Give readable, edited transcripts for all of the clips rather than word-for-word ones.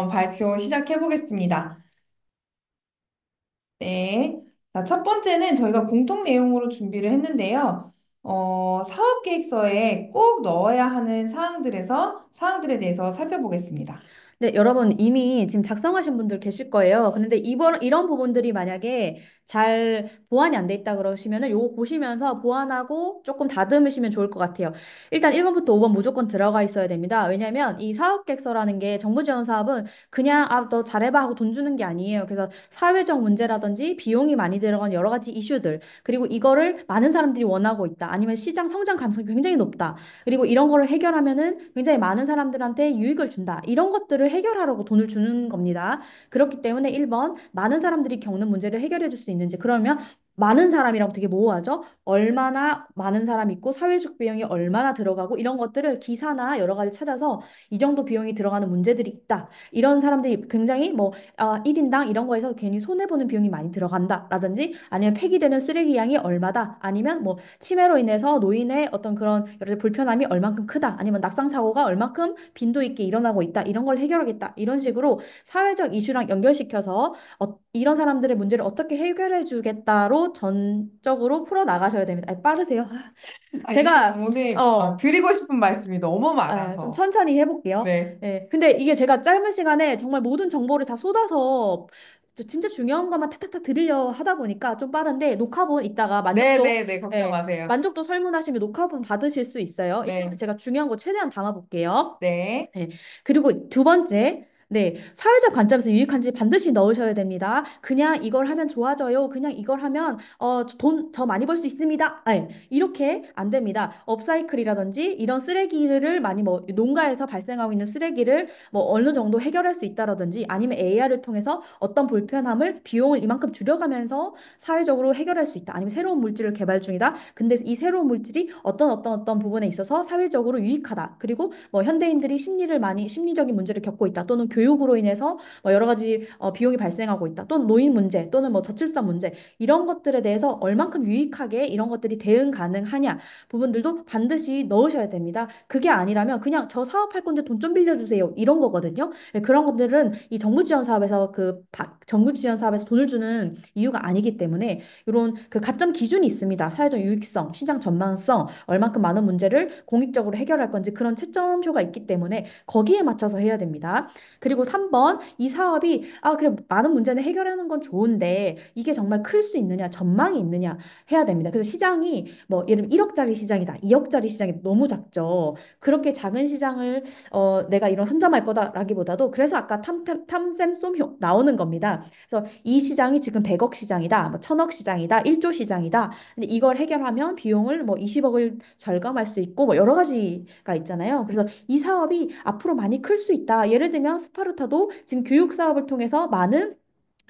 발표 시작해 보겠습니다. 네. 자, 첫 번째는 저희가 공통 내용으로 준비를 했는데요. 사업 계획서에 꼭 넣어야 하는 사항들에 대해서 살펴보겠습니다. 네, 여러분 이미 지금 작성하신 분들 계실 거예요. 그런데 이런 부분들이 만약에 잘 보완이 안 돼 있다 그러시면은 요거 보시면서 보완하고 조금 다듬으시면 좋을 것 같아요. 일단 1번부터 5번 무조건 들어가 있어야 됩니다. 왜냐면 이 사업계획서라는 게 정부 지원 사업은 그냥 너 잘해봐 하고 돈 주는 게 아니에요. 그래서 사회적 문제라든지 비용이 많이 들어간 여러 가지 이슈들 그리고 이거를 많은 사람들이 원하고 있다. 아니면 시장 성장 가능성이 굉장히 높다. 그리고 이런 거를 해결하면은 굉장히 많은 사람들한테 유익을 준다. 이런 것들을 해결하려고 돈을 주는 겁니다. 그렇기 때문에 1번 많은 사람들이 겪는 문제를 해결해 줄 수 있는지 그러면 많은 사람이라고 되게 모호하죠. 얼마나 많은 사람이 있고 사회적 비용이 얼마나 들어가고 이런 것들을 기사나 여러 가지 찾아서 이 정도 비용이 들어가는 문제들이 있다. 이런 사람들이 굉장히 뭐 1인당 이런 거에서 괜히 손해보는 비용이 많이 들어간다라든지 아니면 폐기되는 쓰레기 양이 얼마다 아니면 뭐 치매로 인해서 노인의 어떤 그런 여러 가지 불편함이 얼만큼 크다 아니면 낙상 사고가 얼만큼 빈도 있게 일어나고 있다 이런 걸 해결하겠다 이런 식으로 사회적 이슈랑 연결시켜서 이런 사람들의 문제를 어떻게 해결해 주겠다로 전적으로 풀어 나가셔야 됩니다. 빠르세요. 알겠습니다. 제가 오늘 드리고 싶은 말씀이 너무 좀 많아서. 천천히 해볼게요. 네. 예, 근데 이게 제가 짧은 시간에 정말 모든 정보를 다 쏟아서 진짜 중요한 것만 탁탁탁 드리려 하다 보니까 좀 빠른데 녹화본 이따가 네네네. 걱정 마세요. 만족도 설문하시면 녹화본 받으실 수 있어요. 일단 네. 제가 중요한 거 최대한 담아볼게요. 네. 네. 그리고 두 번째, 네. 사회적 관점에서 유익한지 반드시 넣으셔야 됩니다. 그냥 이걸 하면 좋아져요. 그냥 이걸 하면 돈 더 많이 벌 수 있습니다. 네. 이렇게 안 됩니다. 업사이클이라든지 이런 쓰레기를 많이 뭐 농가에서 발생하고 있는 쓰레기를 뭐 어느 정도 해결할 수 있다라든지 아니면 AI를 통해서 어떤 불편함을 비용을 이만큼 줄여가면서 사회적으로 해결할 수 있다. 아니면 새로운 물질을 개발 중이다. 근데 이 새로운 물질이 어떤 부분에 있어서 사회적으로 유익하다. 그리고 뭐 현대인들이 심리적인 문제를 겪고 있다. 또는 교육으로 인해서 뭐 여러 가지 비용이 발생하고 있다. 또는 노인 문제, 또는 뭐 저출산 문제 이런 것들에 대해서 얼만큼 유익하게 이런 것들이 대응 가능하냐 부분들도 반드시 넣으셔야 됩니다. 그게 아니라면 그냥 저 사업할 건데 돈 좀 빌려주세요 이런 거거든요. 네, 그런 것들은 이 정부 지원 사업에서 정부 지원 사업에서 돈을 주는 이유가 아니기 때문에 이런 그 가점 기준이 있습니다. 사회적 유익성, 시장 전망성, 얼만큼 많은 문제를 공익적으로 해결할 건지 그런 채점표가 있기 때문에 거기에 맞춰서 해야 됩니다. 그리고 3번 이 사업이 그래 많은 문제는 해결하는 건 좋은데 이게 정말 클 수 있느냐, 전망이 있느냐 해야 됩니다. 그래서 시장이 뭐 예를 들면 1억짜리 시장이다, 2억짜리 시장이 너무 작죠. 그렇게 작은 시장을 내가 이런 선점할 거다라기보다도 그래서 아까 탐샘 쏨 나오는 겁니다. 그래서 이 시장이 지금 100억 시장이다, 뭐 1000억 시장이다, 1조 시장이다. 근데 이걸 해결하면 비용을 뭐 20억을 절감할 수 있고 뭐 여러 가지가 있잖아요. 그래서 이 사업이 앞으로 많이 클 수 있다. 예를 들면 스파르타도 지금 교육 사업을 통해서 많은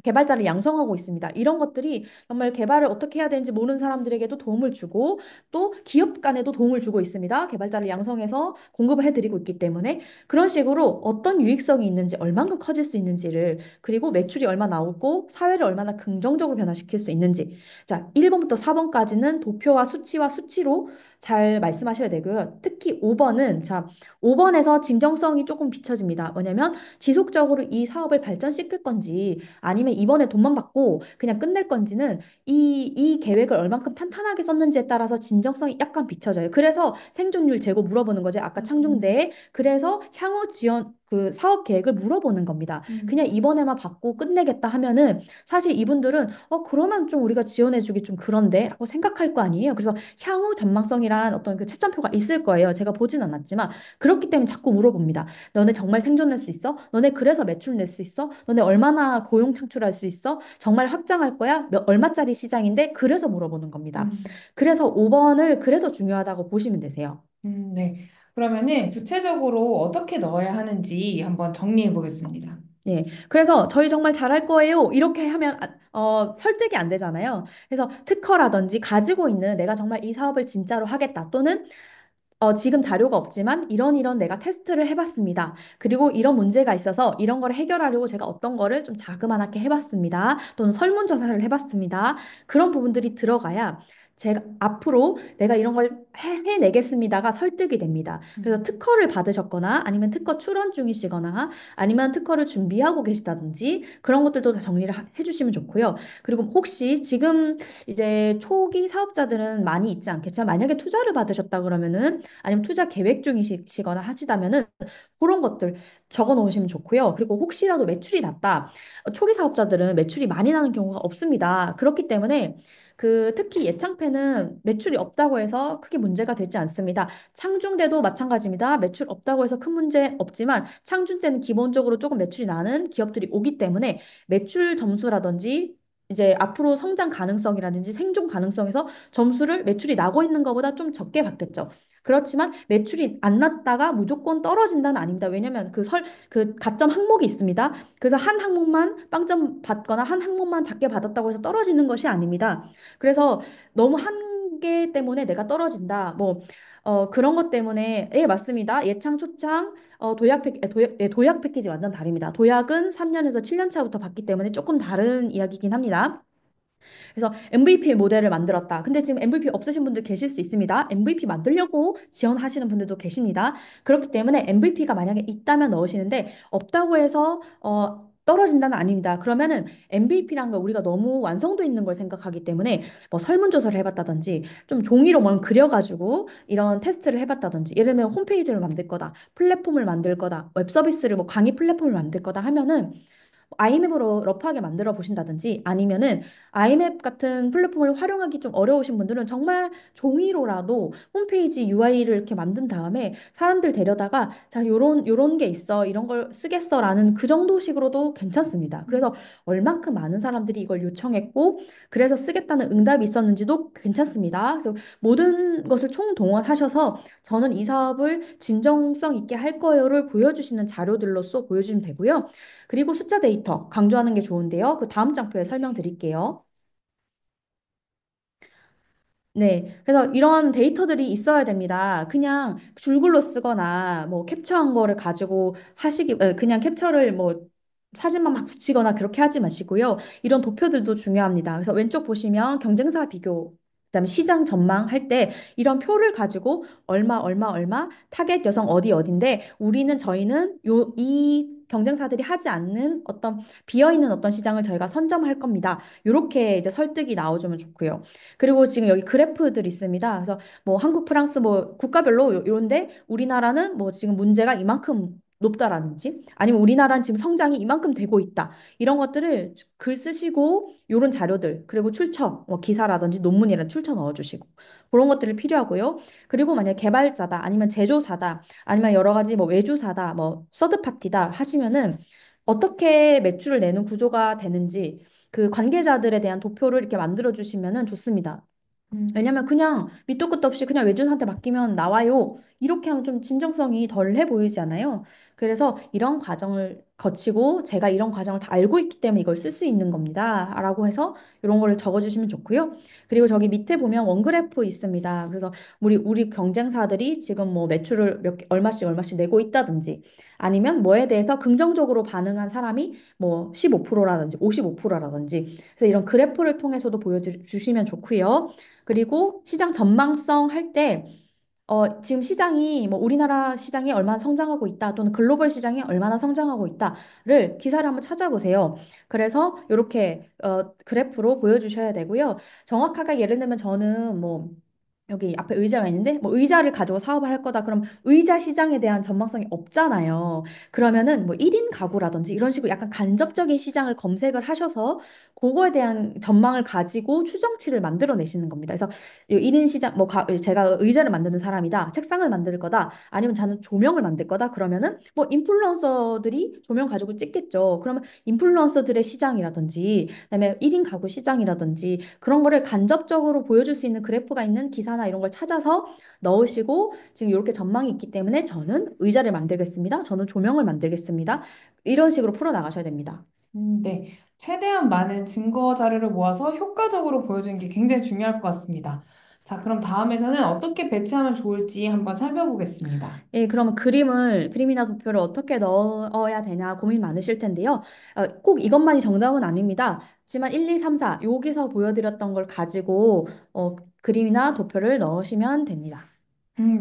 개발자를 양성하고 있습니다. 이런 것들이 정말 개발을 어떻게 해야 되는지 모르는 사람들에게도 도움을 주고 또 기업 간에도 도움을 주고 있습니다. 개발자를 양성해서 공급을 해드리고 있기 때문에 그런 식으로 어떤 유익성이 있는지 얼만큼 커질 수 있는지를 그리고 매출이 얼마 나오고 사회를 얼마나 긍정적으로 변화시킬 수 있는지 자 1번부터 4번까지는 도표와 수치와 수치로 잘 말씀하셔야 되고요. 특히 5번은 자 5번에서 진정성이 조금 비춰집니다. 뭐냐면 지속적으로 이 사업을 발전시킬 건지 아니면 이번에 돈만 받고 그냥 끝낼 건지는 이 계획을 얼만큼 탄탄하게 썼는지에 따라서 진정성이 약간 비춰져요. 그래서 생존율 재고 물어보는 거죠. 아까 음, 창중대에. 그래서 향후 지원 그 사업 계획을 물어보는 겁니다. 음, 그냥 이번에만 받고 끝내겠다 하면은 사실 이분들은 그러면 좀 우리가 지원해주기 좀 그런데 라고 생각할 거 아니에요. 그래서 향후 전망성이란 어떤 그 채점표가 있을 거예요. 제가 보진 않았지만 그렇기 때문에 자꾸 물어봅니다. 너네 정말 생존할 수 있어? 너네 그래서 매출 낼 수 있어? 너네 얼마나 고용 창출할 수 있어? 정말 확장할 거야? 얼마짜리 시장인데? 그래서 물어보는 겁니다. 음, 그래서 5번을 그래서 중요하다고 보시면 되세요. 네. 그러면은 구체적으로 어떻게 넣어야 하는지 한번 정리해 보겠습니다. 네. 그래서 저희 정말 잘할 거예요. 이렇게 하면 설득이 안 되잖아요. 그래서 특허라든지 가지고 있는 내가 정말 이 사업을 진짜로 하겠다. 또는 지금 자료가 없지만 이런 내가 테스트를 해봤습니다. 그리고 이런 문제가 있어서 이런 걸 해결하려고 제가 어떤 거를 좀 자그마하게 해봤습니다. 또는 설문조사를 해봤습니다. 그런 부분들이 들어가야 제가 앞으로 내가 이런 걸 해내겠습니다가 설득이 됩니다. 그래서 음. 특허를 받으셨거나 아니면 특허 출원 중이시거나 아니면 특허를 준비하고 계시다든지 그런 것들도 다 정리를 해주시면 좋고요. 그리고 혹시 지금 이제 초기 사업자들은 많이 있지 않겠지만 만약에 투자를 받으셨다 그러면은 아니면 투자 계획 중이시거나 하시다면은 그런 것들 적어 놓으시면 좋고요. 그리고 혹시라도 매출이 났다. 초기 사업자들은 매출이 많이 나는 경우가 없습니다. 그렇기 때문에 특히 예창패는 매출이 없다고 해서 크게 문제가 되지 않습니다. 창중 때도 마찬가지입니다. 매출 없다고 해서 큰 문제 없지만 창중 때는 기본적으로 조금 매출이 나는 기업들이 오기 때문에 매출 점수라든지 이제 앞으로 성장 가능성이라든지 생존 가능성에서 점수를 매출이 나고 있는 것보다 좀 적게 받겠죠. 그렇지만 매출이 안 났다가 무조건 떨어진다는 아닙니다. 왜냐면 그 가점 항목이 있습니다. 그래서 한 항목만 빵점 받거나 한 항목만 작게 받았다고 해서 떨어지는 것이 아닙니다. 그래서 너무 한계 때문에 내가 떨어진다. 그런 것 때문에, 예, 맞습니다. 예창, 초창, 도약 패키지 완전 다릅니다. 도약은 3년에서 7년 차부터 받기 때문에 조금 다른 이야기긴 합니다. 그래서 MVP 모델을 만들었다. 근데 지금 MVP 없으신 분들 계실 수 있습니다. MVP 만들려고 지원하시는 분들도 계십니다. 그렇기 때문에 MVP가 만약에 있다면 넣으시는데 없다고 해서 떨어진다는 아닙니다. 그러면은 MVP란 걸 우리가 너무 완성도 있는 걸 생각하기 때문에 뭐 설문조사를 해봤다든지 좀 종이로 뭘 그려가지고 이런 테스트를 해봤다든지 예를 들면 홈페이지를 만들 거다, 플랫폼을 만들 거다, 웹 서비스를 뭐 강의 플랫폼을 만들 거다 하면은 아이맵으로 러프하게 만들어 보신다든지 아니면은 아이맵 같은 플랫폼을 활용하기 좀 어려우신 분들은 정말 종이로라도 홈페이지 UI를 이렇게 만든 다음에 사람들 데려다가 자, 요런 게 있어. 이런 걸 쓰겠어라는 그 정도식으로도 괜찮습니다. 그래서 얼만큼 많은 사람들이 이걸 요청했고 그래서 쓰겠다는 응답이 있었는지도 괜찮습니다. 그래서 모든 것을 총동원하셔서 저는 이 사업을 진정성 있게 할 거예요를 보여주시는 자료들로서 보여주면 되고요. 그리고 숫자 데이터 강조하는 게 좋은데요. 그 다음 장표에 설명드릴게요. 네. 그래서 이런 데이터들이 있어야 됩니다. 그냥 줄글로 쓰거나 뭐 캡처한 거를 가지고 그냥 캡처를 뭐 사진만 막 붙이거나 그렇게 하지 마시고요. 이런 도표들도 중요합니다. 그래서 왼쪽 보시면 경쟁사 비교, 그다음에 시장 전망할 때 이런 표를 가지고 얼마 타겟 여성 어딘데 저희는 이 경쟁사들이 하지 않는 어떤 비어 있는 어떤 시장을 저희가 선점할 겁니다. 이렇게 이제 설득이 나와주면 좋고요. 그리고 지금 여기 그래프들 있습니다. 그래서 뭐 한국, 프랑스 뭐 국가별로 요런데 우리나라는 뭐 지금 문제가 이만큼 높다라든지 아니면 우리나라는 지금 성장이 이만큼 되고 있다. 이런 것들을 글 쓰시고 요런 자료들 그리고 출처 뭐 기사라든지 논문이라든 출처 넣어주시고 그런 것들이 필요하고요. 그리고 만약 개발자다 아니면 제조사다 아니면 여러 가지 뭐 외주사다 뭐 서드 파티다 하시면은 어떻게 매출을 내는 구조가 되는지 그 관계자들에 대한 도표를 이렇게 만들어 주시면은 좋습니다. 음. 왜냐면 그냥 밑도 끝도 없이 그냥 외주한테 맡기면 나와요. 이렇게 하면 좀 진정성이 덜해 보이잖아요. 그래서 이런 과정을 거치고 제가 이런 과정을 다 알고 있기 때문에 이걸 쓸 수 있는 겁니다. 라고 해서 이런 거를 적어주시면 좋고요. 그리고 저기 밑에 보면 원그래프 있습니다. 그래서 우리 경쟁사들이 지금 뭐 매출을 얼마씩 내고 있다든지 아니면 뭐에 대해서 긍정적으로 반응한 사람이 뭐 15%라든지 55%라든지 그래서 이런 그래프를 통해서도 보여주시면 좋고요. 그리고 시장 전망성 할 때, 지금 시장이, 뭐, 우리나라 시장이 얼마나 성장하고 있다, 또는 글로벌 시장이 얼마나 성장하고 있다를 기사를 한번 찾아보세요. 그래서 이렇게, 그래프로 보여주셔야 되고요. 정확하게 예를 들면 저는 뭐, 여기 앞에 의자가 있는데, 뭐, 의자를 가지고 사업을 할 거다. 그럼 의자 시장에 대한 전망성이 없잖아요. 그러면은 뭐, 1인 가구라든지 이런 식으로 약간 간접적인 시장을 검색을 하셔서 그거에 대한 전망을 가지고 추정치를 만들어내시는 겁니다. 그래서 1인 시장, 제가 의자를 만드는 사람이다. 책상을 만들 거다. 아니면 저는 조명을 만들 거다. 그러면은 뭐 인플루언서들이 조명 가지고 찍겠죠. 그러면 인플루언서들의 시장이라든지, 그다음에 1인 가구 시장이라든지 그런 거를 간접적으로 보여줄 수 있는 그래프가 있는 기사나 이런 걸 찾아서 넣으시고 지금 이렇게 전망이 있기 때문에 저는 의자를 만들겠습니다. 저는 조명을 만들겠습니다. 이런 식으로 풀어 나가셔야 됩니다. 네. 최대한 많은 증거 자료를 모아서 효과적으로 보여주는 게 굉장히 중요할 것 같습니다. 자, 그럼 다음에서는 어떻게 배치하면 좋을지 한번 살펴보겠습니다. 예, 그러면 그림이나 도표를 어떻게 넣어야 되나 고민 많으실 텐데요. 꼭 이것만이 정답은 아닙니다. 하지만 1, 2, 3, 4, 여기서 보여드렸던 걸 가지고, 그림이나 도표를 넣으시면 됩니다.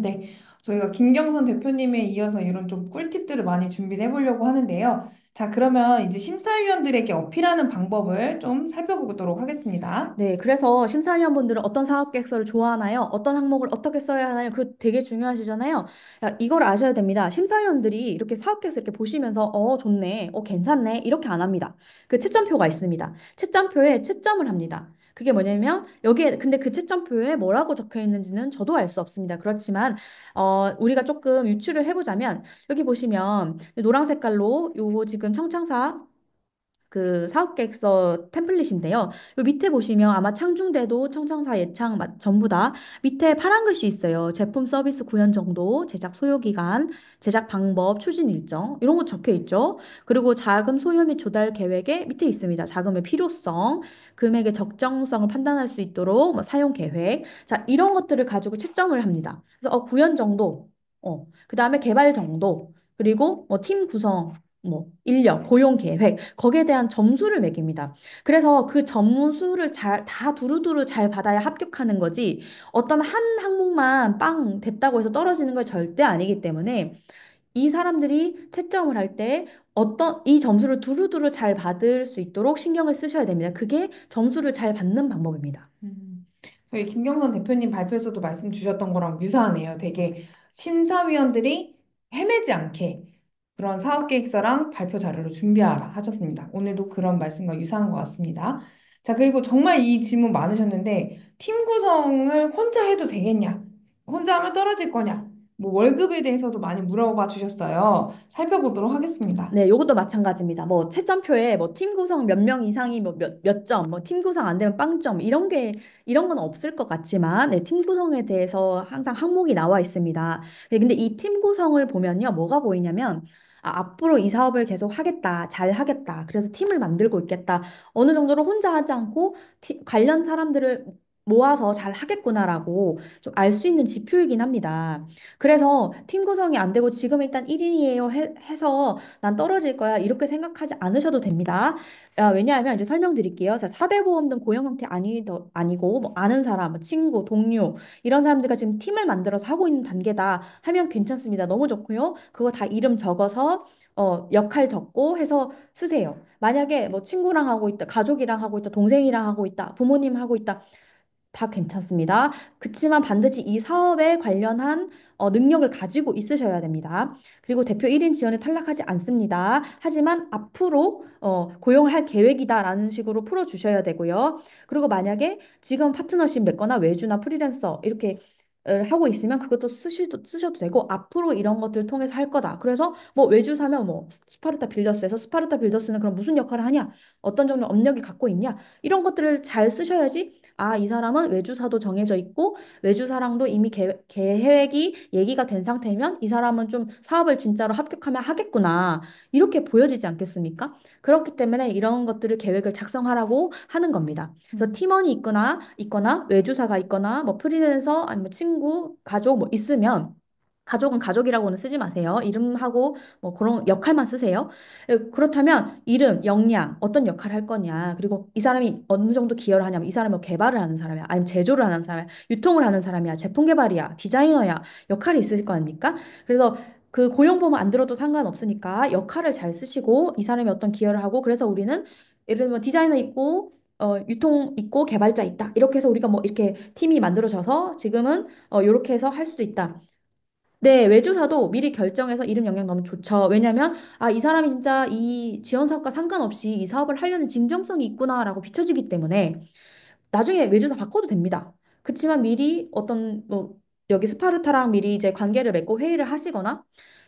네. 저희가 김경선 대표님에 이어서 이런 좀 꿀팁들을 많이 준비를 해보려고 하는데요. 자, 그러면 이제 심사위원들에게 어필하는 방법을 좀 살펴보도록 하겠습니다. 네, 그래서 심사위원분들은 어떤 사업 계획서를 좋아하나요? 어떤 항목을 어떻게 써야 하나요? 그 되게 중요하시잖아요. 야, 이걸 아셔야 됩니다. 심사위원들이 이렇게 사업 계획서 이렇게 보시면서 좋네, 괜찮네 이렇게 안 합니다. 그 채점표가 있습니다. 채점표에 채점을 합니다. 그게 뭐냐면 여기에 근데 그 채점표에 뭐라고 적혀 있는지는 저도 알 수 없습니다. 그렇지만 우리가 조금 유추를 해보자면 여기 보시면 노란 색깔로 요거 지금 청창사 그 사업계획서 템플릿인데요. 요 밑에 보시면 아마 창중대도 청창사 예창 전부 다 밑에 파란 글씨 있어요. 제품 서비스 구현 정도, 제작 소요 기간, 제작 방법, 추진 일정 이런 거 적혀 있죠. 그리고 자금 소요 및 조달 계획에 밑에 있습니다. 자금의 필요성, 금액의 적정성을 판단할 수 있도록 뭐 사용 계획. 자, 이런 것들을 가지고 채점을 합니다. 그래서 구현 정도, 그다음에 개발 정도, 그리고 뭐 팀 구성 뭐 인력, 고용 계획, 거기에 대한 점수를 매깁니다. 그래서 그 점수를 다 두루두루 잘 받아야 합격하는 거지, 어떤 한 항목만 빵 됐다고 해서 떨어지는 건 절대 아니기 때문에 이 사람들이 채점을 할 때 어떤 이 점수를 두루두루 잘 받을 수 있도록 신경을 쓰셔야 됩니다. 그게 점수를 잘 받는 방법입니다. 음, 저희 김경선 대표님 발표에서도 말씀 주셨던 거랑 유사하네요. 되게 심사위원들이 헤매지 않게 그런 사업계획서랑 발표 자료를 준비하라 하셨습니다. 오늘도 그런 말씀과 유사한 것 같습니다. 자, 그리고 정말 이 질문 많으셨는데, 팀 구성을 혼자 해도 되겠냐? 혼자 하면 떨어질 거냐? 뭐 월급에 대해서도 많이 물어봐 주셨어요. 살펴보도록 하겠습니다. 네, 요것도 마찬가지입니다. 뭐 채점표에 뭐 팀 구성 몇 명 이상이 뭐 몇 점, 뭐 팀 구성 안 되면 빵점 이런 건 없을 것 같지만 네, 팀 구성에 대해서 항상 항목이 나와 있습니다. 네, 근데 이 팀 구성을 보면요, 뭐가 보이냐면 앞으로 이 사업을 계속 하겠다, 잘 하겠다. 그래서 팀을 만들고 있겠다. 어느 정도로 혼자 하지 않고 관련 사람들을 모아서 잘 하겠구나라고 좀 알 수 있는 지표이긴 합니다. 그래서 팀 구성이 안 되고 지금 일단 1인이에요 해서 난 떨어질 거야. 이렇게 생각하지 않으셔도 됩니다. 왜냐하면 이제 설명드릴게요. 자, 4대 보험 등 고용 형태 아니고 뭐 아는 사람, 뭐 친구, 동료 이런 사람들과 지금 팀을 만들어서 하고 있는 단계다 하면 괜찮습니다. 너무 좋고요. 그거 다 이름 적어서 역할 적고 해서 쓰세요. 만약에 뭐 친구랑 하고 있다, 가족이랑 하고 있다, 동생이랑 하고 있다, 부모님 하고 있다. 다 괜찮습니다. 그치만 반드시 이 사업에 관련한 능력을 가지고 있으셔야 됩니다. 그리고 대표 1인 지원에 탈락하지 않습니다. 하지만 앞으로 고용을 할 계획이다라는 식으로 풀어주셔야 되고요. 그리고 만약에 지금 파트너십 맺거나 외주나 프리랜서 이렇게 하고 있으면 그것도 쓰셔도 되고 앞으로 이런 것들 통해서 할 거다. 그래서 뭐 외주 사면 뭐 스파르타 빌더스에서 스파르타 빌더스는 그럼 무슨 역할을 하냐? 어떤 정도 업력이 갖고 있냐? 이런 것들을 잘 쓰셔야지 이 사람은 외주사도 정해져 있고 외주사랑도 이미 계획이 얘기가 된 상태면 이 사람은 좀 사업을 진짜로 합격하면 하겠구나. 이렇게 보여지지 않겠습니까? 그렇기 때문에 이런 것들을 계획을 작성하라고 하는 겁니다. 그래서 팀원이 있거나 외주사가 있거나 뭐 프리랜서 아니면 친구, 가족 뭐 있으면 가족은 가족이라고는 쓰지 마세요. 이름하고 뭐 그런 역할만 쓰세요. 그렇다면 이름, 역량, 어떤 역할을 할 거냐, 그리고 이 사람이 어느 정도 기여를 하냐면 이 사람이 뭐 개발을 하는 사람이야, 아니면 제조를 하는 사람이야, 유통을 하는 사람이야, 제품 개발이야, 디자이너야, 역할이 있을 거 아닙니까? 그래서 그 고용보험 안 들어도 상관없으니까 역할을 잘 쓰시고 이 사람이 어떤 기여를 하고 그래서 우리는 예를 들면 디자이너 있고 유통 있고 개발자 있다. 이렇게 해서 우리가 뭐 이렇게 팀이 만들어져서 지금은 이렇게 해서 할 수도 있다. 네, 외주사도 미리 결정해서 이름 영향 너무 좋죠. 왜냐면, 이 사람이 진짜 이 지원 사업과 상관없이 이 사업을 하려는 진정성이 있구나라고 비춰지기 때문에 나중에 외주사 바꿔도 됩니다. 그치만 미리 뭐 여기 스파르타랑 미리 이제 관계를 맺고 회의를 하시거나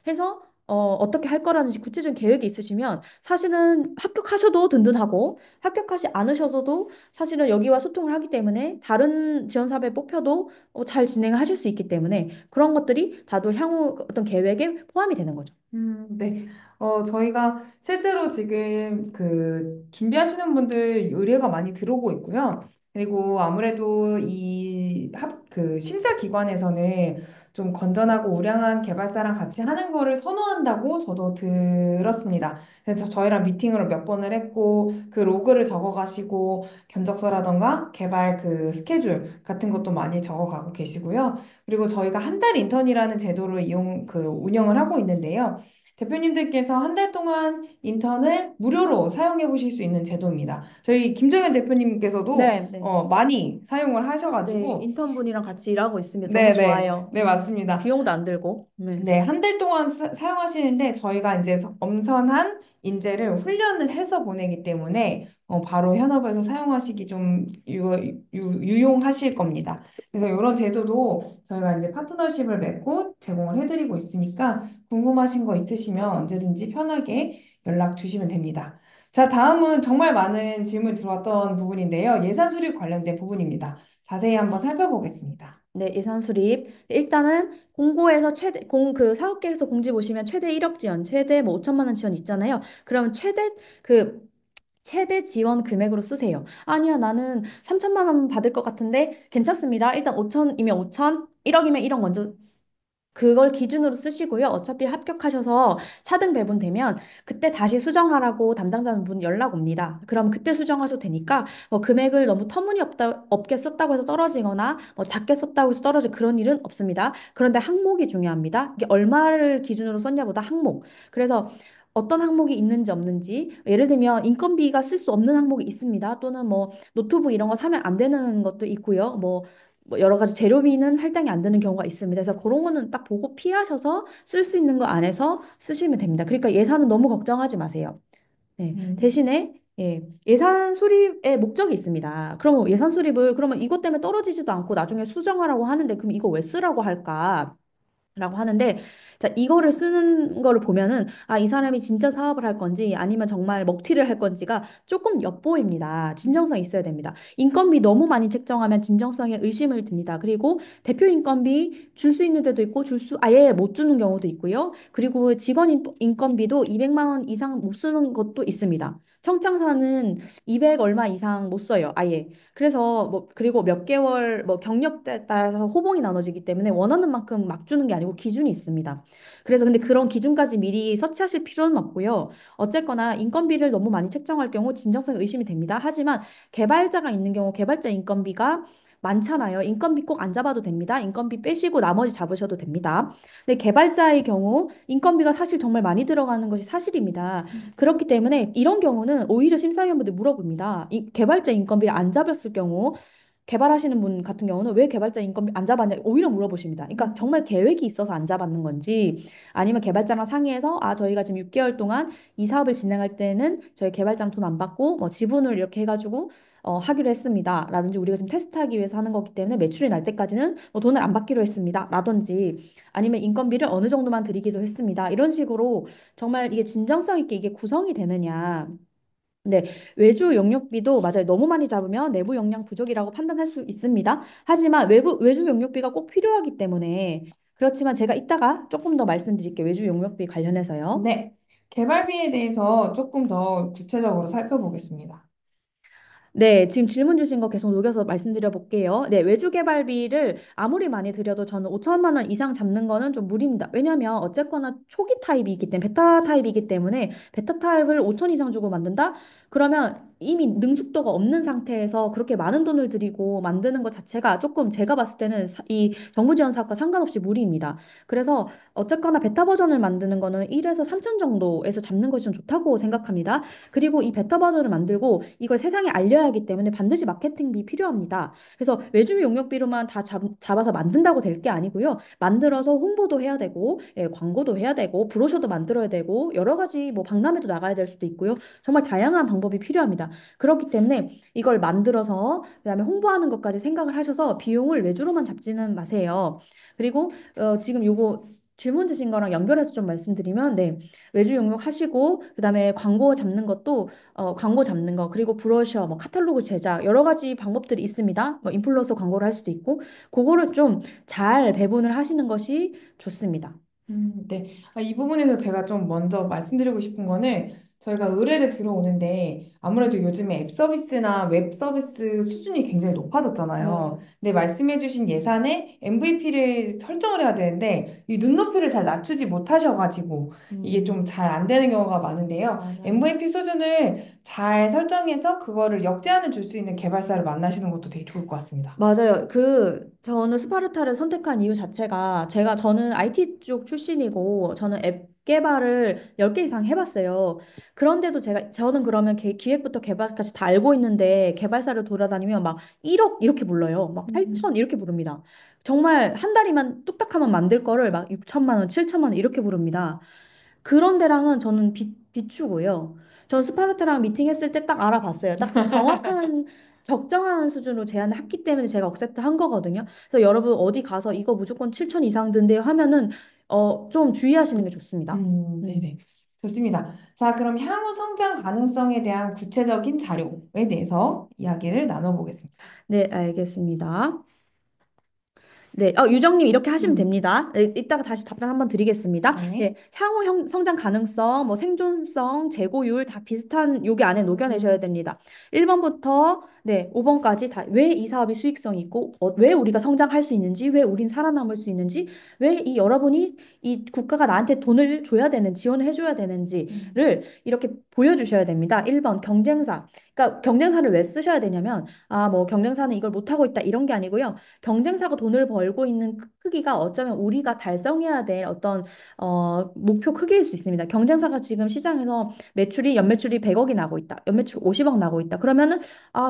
해서 어떻게 할 거라는 구체적인 계획이 있으시면 사실은 합격하셔도 든든하고 합격하지 않으셔서도 사실은 여기와 소통을 하기 때문에 다른 지원 사업에 뽑혀도 잘 진행하실 수 있기 때문에 그런 것들이 다도 향후 어떤 계획에 포함이 되는 거죠. 네. 저희가 실제로 지금 그 준비하시는 분들 의뢰가 많이 들어오고 있고요. 그리고 아무래도 그 심사기관에서는 좀 건전하고 우량한 개발사랑 같이 하는 거를 선호한다고 저도 들었습니다. 그래서 저희랑 미팅을 몇 번을 했고, 그 로그를 적어가시고, 견적서라던가 개발 그 스케줄 같은 것도 많이 적어가고 계시고요. 그리고 저희가 한 달 인턴이라는 제도를 운영을 하고 있는데요. 대표님들께서 한 달 동안 인턴을 무료로 사용해 보실 수 있는 제도입니다. 저희 김정현 대표님께서도 네, 네. 많이 사용을 네, 하셔가지고, 인턴분이랑 같이 일하고 있습니다. 너무 네네, 좋아요. 네, 맞습니다. 비용도 안 들고. 네. 네, 한 달 동안 사용하시는데 저희가 이제 엄선한 인재를 훈련을 해서 보내기 때문에 바로 현업에서 사용하시기 좀 유용하실 겁니다. 그래서 이런 제도도 저희가 이제 파트너십을 맺고 제공을 해드리고 있으니까 궁금하신 거 있으시면 언제든지 편하게 연락 주시면 됩니다. 자, 다음은 정말 많은 질문 들어왔던 부분인데요. 예산 수립 관련된 부분입니다. 자세히 한번 네. 살펴보겠습니다. 네, 예산 수립. 일단은 공고에서 그 사업계획서 공지 보시면 최대 1억 지원, 최대 뭐 5천만 원 지원 있잖아요. 그러면 최대 지원 금액으로 쓰세요. 아니야, 나는 3천만 원 받을 것 같은데 괜찮습니다. 일단 5천이면 5천, 1억이면 1억 먼저 그걸 기준으로 쓰시고요. 어차피 합격하셔서 차등 배분되면 그때 다시 수정하라고 담당자분 연락 옵니다. 그럼 그때 수정하셔도 되니까 뭐 금액을 너무 없게 썼다고 해서 떨어지거나 뭐 작게 썼다고 해서 떨어질 그런 일은 없습니다. 그런데 항목이 중요합니다. 이게 얼마를 기준으로 썼냐보다 항목. 그래서 어떤 항목이 있는지 없는지 예를 들면 인건비가 쓸 수 없는 항목이 있습니다. 또는 뭐 노트북 이런 거 사면 안 되는 것도 있고요. 뭐 여러 가지 재료비는 할당이 안 되는 경우가 있습니다. 그래서 그런 거는 딱 보고 피하셔서 쓸 수 있는 거 안에서 쓰시면 됩니다. 그러니까 예산은 너무 걱정하지 마세요. 네. 음. 대신에 예산 수립의 목적이 있습니다. 그러면 예산 수립을 그러면 이것 때문에 떨어지지도 않고 나중에 수정하라고 하는데 그럼 이거 왜 쓰라고 할까? 라고 하는데 자 이거를 쓰는 거를 보면은 아 이 사람이 진짜 사업을 할 건지 아니면 정말 먹튀를 할 건지가 조금 엿보입니다. 진정성이 있어야 됩니다. 인건비 너무 많이 책정하면 진정성에 의심을 듭니다. 그리고 대표 인건비 줄 수 있는 데도 있고 아예 못 주는 경우도 있고요. 그리고 직원 인건비도 200만 원 이상 못 쓰는 것도 있습니다. 청창사는 200 얼마 이상 못 써요. 아예. 그래서 뭐 그리고 몇 개월 뭐 경력에 따라서 호봉이 나눠지기 때문에 원하는 만큼 막 주는 게 아니고 기준이 있습니다. 그래서 근데 그런 기준까지 미리 서치하실 필요는 없고요. 어쨌거나 인건비를 너무 많이 책정할 경우 진정성 의심이 됩니다. 하지만 개발자가 있는 경우 개발자 인건비가 많잖아요. 인건비 꼭 안 잡아도 됩니다. 인건비 빼시고 나머지 잡으셔도 됩니다. 근데 개발자의 경우 인건비가 사실 정말 많이 들어가는 것이 사실입니다. 그렇기 때문에 이런 경우는 오히려 심사위원분들 물어봅니다. 이 개발자 인건비를 안 잡았을 경우 개발하시는 분 같은 경우는 왜 개발자 인건비 안 잡았냐 오히려 물어보십니다. 그러니까 정말 계획이 있어서 안 잡았는 건지 아니면 개발자랑 상의해서 아 저희가 지금 6개월 동안 이 사업을 진행할 때는 저희 개발자랑 돈 안 받고 뭐 지분을 이렇게 해가지고 하기로 했습니다. 라든지 우리가 지금 테스트하기 위해서 하는 거기 때문에 매출이 날 때까지는 뭐 돈을 안 받기로 했습니다. 라든지 아니면 인건비를 어느 정도만 드리기로 했습니다. 이런 식으로 정말 이게 진정성 있게 이게 구성이 되느냐. 네, 외주 용역비도 맞아요. 너무 많이 잡으면 내부 역량 부족이라고 판단할 수 있습니다. 하지만 외주 용역비가 꼭 필요하기 때문에 그렇지만 제가 이따가 조금 더 말씀드릴게요. 외주 용역비 관련해서요. 네, 개발비에 대해서 조금 더 구체적으로 살펴보겠습니다. 네, 지금 질문 주신 거 계속 녹여서 말씀드려 볼게요. 네, 외주 개발비를 아무리 많이 들여도 저는 5천만 원 이상 잡는 거는 좀 무리입니다. 왜냐하면 어쨌거나 초기 타입이기 때문에 베타 타입이기 때문에 베타 타입을 5천 이상 주고 만든다? 그러면 이미 능숙도가 없는 상태에서 그렇게 많은 돈을 들이고 만드는 것 자체가 조금 제가 봤을 때는 이 정부 지원 사업과 상관없이 무리입니다. 그래서 어쨌거나 베타 버전을 만드는 거는 1에서 3천 정도에서 잡는 것이 좀 좋다고 생각합니다. 그리고 이 베타 버전을 만들고 이걸 세상에 알려야 하기 때문에 반드시 마케팅비 필요합니다. 그래서 외주 용역비로만 다 잡아서 만든다고 될 게 아니고요. 만들어서 홍보도 해야 되고, 광고도 해야 되고, 브로셔도 만들어야 되고, 여러 가지 뭐 박람회도 나가야 될 수도 있고요. 정말 다양한 방법이 필요합니다. 그렇기 때문에 이걸 만들어서 그다음에 홍보하는 것까지 생각을 하셔서 비용을 외주로만 잡지는 마세요. 그리고 지금 요거 질문 주신 거랑 연결해서 좀 말씀드리면, 네, 외주 용역 하시고, 그다음에 광고 잡는 것도 광고 잡는 거, 그리고 브로셔, 뭐 카탈로그 제작, 여러 가지 방법들이 있습니다. 뭐 인플루언서 광고를 할 수도 있고, 그거를 좀 잘 배분을 하시는 것이 좋습니다. 네. 이 부분에서 제가 좀 먼저 말씀드리고 싶은 거는 저희가 의뢰를 들어오는데 아무래도 요즘에 앱 서비스나 웹 서비스 수준이 굉장히 높아졌잖아요. 네. 근데 말씀해주신 예산에 MVP를 설정을 해야 되는데 이 눈높이를 잘 낮추지 못하셔가지고 이게 좀 음, 잘 안 되는 경우가 많은데요. 맞아요. MVP 수준을 잘 설정해서 그거를 역제한을 줄 수 있는 개발사를 만나시는 것도 되게 좋을 것 같습니다. 맞아요. 저는 스파르타를 선택한 이유 자체가 저는 IT 쪽 출신이고, 저는 앱 개발을 10개 이상 해봤어요. 그런데도 저는 그러면 기획부터 개발까지 다 알고 있는데, 개발사를 돌아다니면 막 1억 이렇게 불러요. 막 8천 이렇게 부릅니다. 정말 한 달이면 뚝딱 하면 만들 거를 막 6천만 원, 7천만 원 이렇게 부릅니다. 그런 데랑은 저는 비추고요. 전 스파르타랑 미팅했을 때 딱 알아봤어요. 딱 정확한 적정한 수준으로 제안을 했기 때문에 제가 억셉트 한 거거든요. 그래서 여러분 어디 가서 이거 무조건 7천 이상 든대요 하면은 좀 주의하시는 게 좋습니다. 음. 네네. 좋습니다. 자, 그럼 향후 성장 가능성에 대한 구체적인 자료에 대해서 이야기를 나눠보겠습니다. 네, 알겠습니다. 네, 유정님 이렇게 하시면 음, 됩니다. 네, 이따가 다시 답변 한번 드리겠습니다. 네. 예, 향후 성장 가능성, 뭐 생존성, 재고율 다 비슷한 여기 안에 녹여내셔야 음, 됩니다. 1번부터 네, 5번까지 다 왜 이 사업이 수익성이 있고 왜 우리가 성장할 수 있는지, 왜 우린 살아남을 수 있는지, 왜 이 여러분이 이 국가가 나한테 돈을 줘야 되는 지원을 해줘야 음, 되는지를 이렇게 보여주셔야 됩니다. 1번 경쟁사. 그러니까 경쟁사를 왜 쓰셔야 되냐면 뭐 경쟁사는 이걸 못하고 있다 이런 게 아니고요. 경쟁사가 돈을 벌고 있는 크기가 어쩌면 우리가 달성해야 될 어떤 목표 크기일 수 있습니다. 경쟁사가 지금 시장에서 연매출이 100억이 나고 있다. 연매출 50억 나고 있다. 그러면은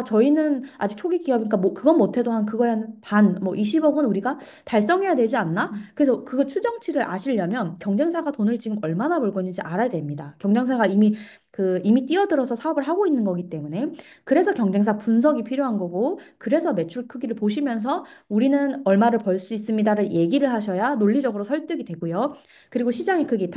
저희는 아직 초기 기업이니까 뭐 그건 못해도 한 그거에 한 반, 뭐 20억은 우리가 달성해야 되지 않나? 음, 그래서 그거 추정치를 아시려면 경쟁사가 돈을 지금 얼마나 벌고 있는지 알아야 됩니다. 경쟁사가 이미 뛰어들어서 사업을 하고 있는 거기 때문에 그래서 경쟁사 분석이 필요한 거고 그래서 매출 크기를 보시면서 우리는 얼마를 벌 수 있습니다를 얘기를 하셔야 논리적으로 설득이 되고요. 그리고 시장의 크기,